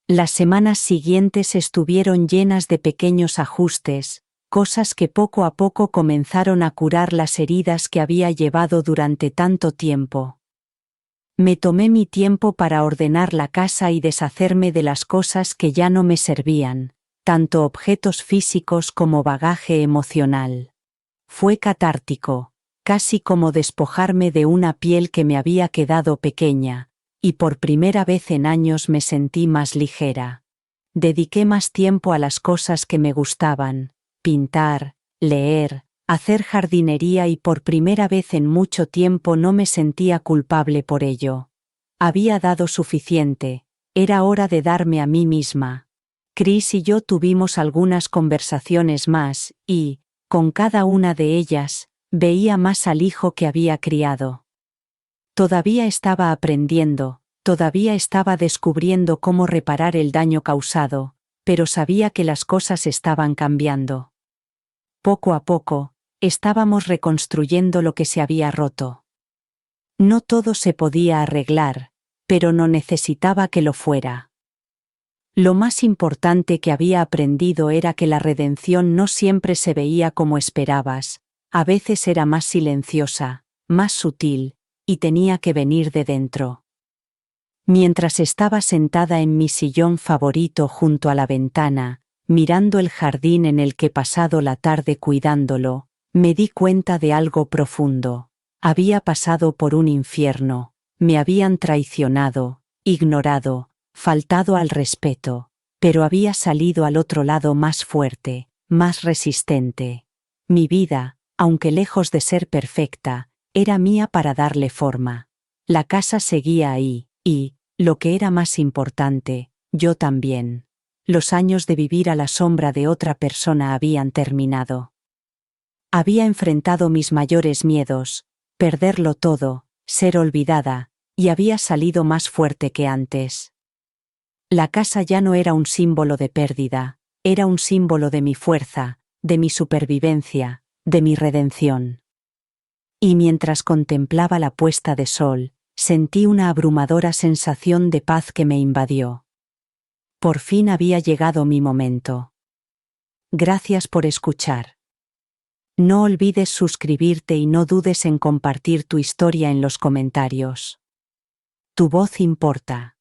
Las semanas siguientes estuvieron llenas de pequeños ajustes, cosas que poco a poco comenzaron a curar las heridas que había llevado durante tanto tiempo. Me tomé mi tiempo para ordenar la casa y deshacerme de las cosas que ya no me servían, tanto objetos físicos como bagaje emocional. Fue catártico, casi como despojarme de una piel que me había quedado pequeña, y por primera vez en años me sentí más ligera. Dediqué más tiempo a las cosas que me gustaban, pintar, leer, hacer jardinería, y por primera vez en mucho tiempo no me sentía culpable por ello. Había dado suficiente, era hora de darme a mí misma. Chris y yo tuvimos algunas conversaciones más, y, con cada una de ellas, veía más al hijo que había criado. Todavía estaba aprendiendo, todavía estaba descubriendo cómo reparar el daño causado, pero sabía que las cosas estaban cambiando. Poco a poco, estábamos reconstruyendo lo que se había roto. No todo se podía arreglar, pero no necesitaba que lo fuera. Lo más importante que había aprendido era que la redención no siempre se veía como esperabas, a veces era más silenciosa, más sutil, y tenía que venir de dentro. Mientras estaba sentada en mi sillón favorito junto a la ventana, mirando el jardín en el que he pasado la tarde cuidándolo, me di cuenta de algo profundo. Había pasado por un infierno, me habían traicionado, ignorado, faltado al respeto, pero había salido al otro lado más fuerte, más resistente. Mi vida, aunque lejos de ser perfecta, era mía para darle forma. La casa seguía ahí, y, lo que era más importante, yo también. Los años de vivir a la sombra de otra persona habían terminado. Había enfrentado mis mayores miedos, perderlo todo, ser olvidada, y había salido más fuerte que antes. La casa ya no era un símbolo de pérdida, era un símbolo de mi fuerza, de mi supervivencia, de mi redención. Y mientras contemplaba la puesta de sol, sentí una abrumadora sensación de paz que me invadió. Por fin había llegado mi momento. Gracias por escuchar. No olvides suscribirte y no dudes en compartir tu historia en los comentarios. Tu voz importa.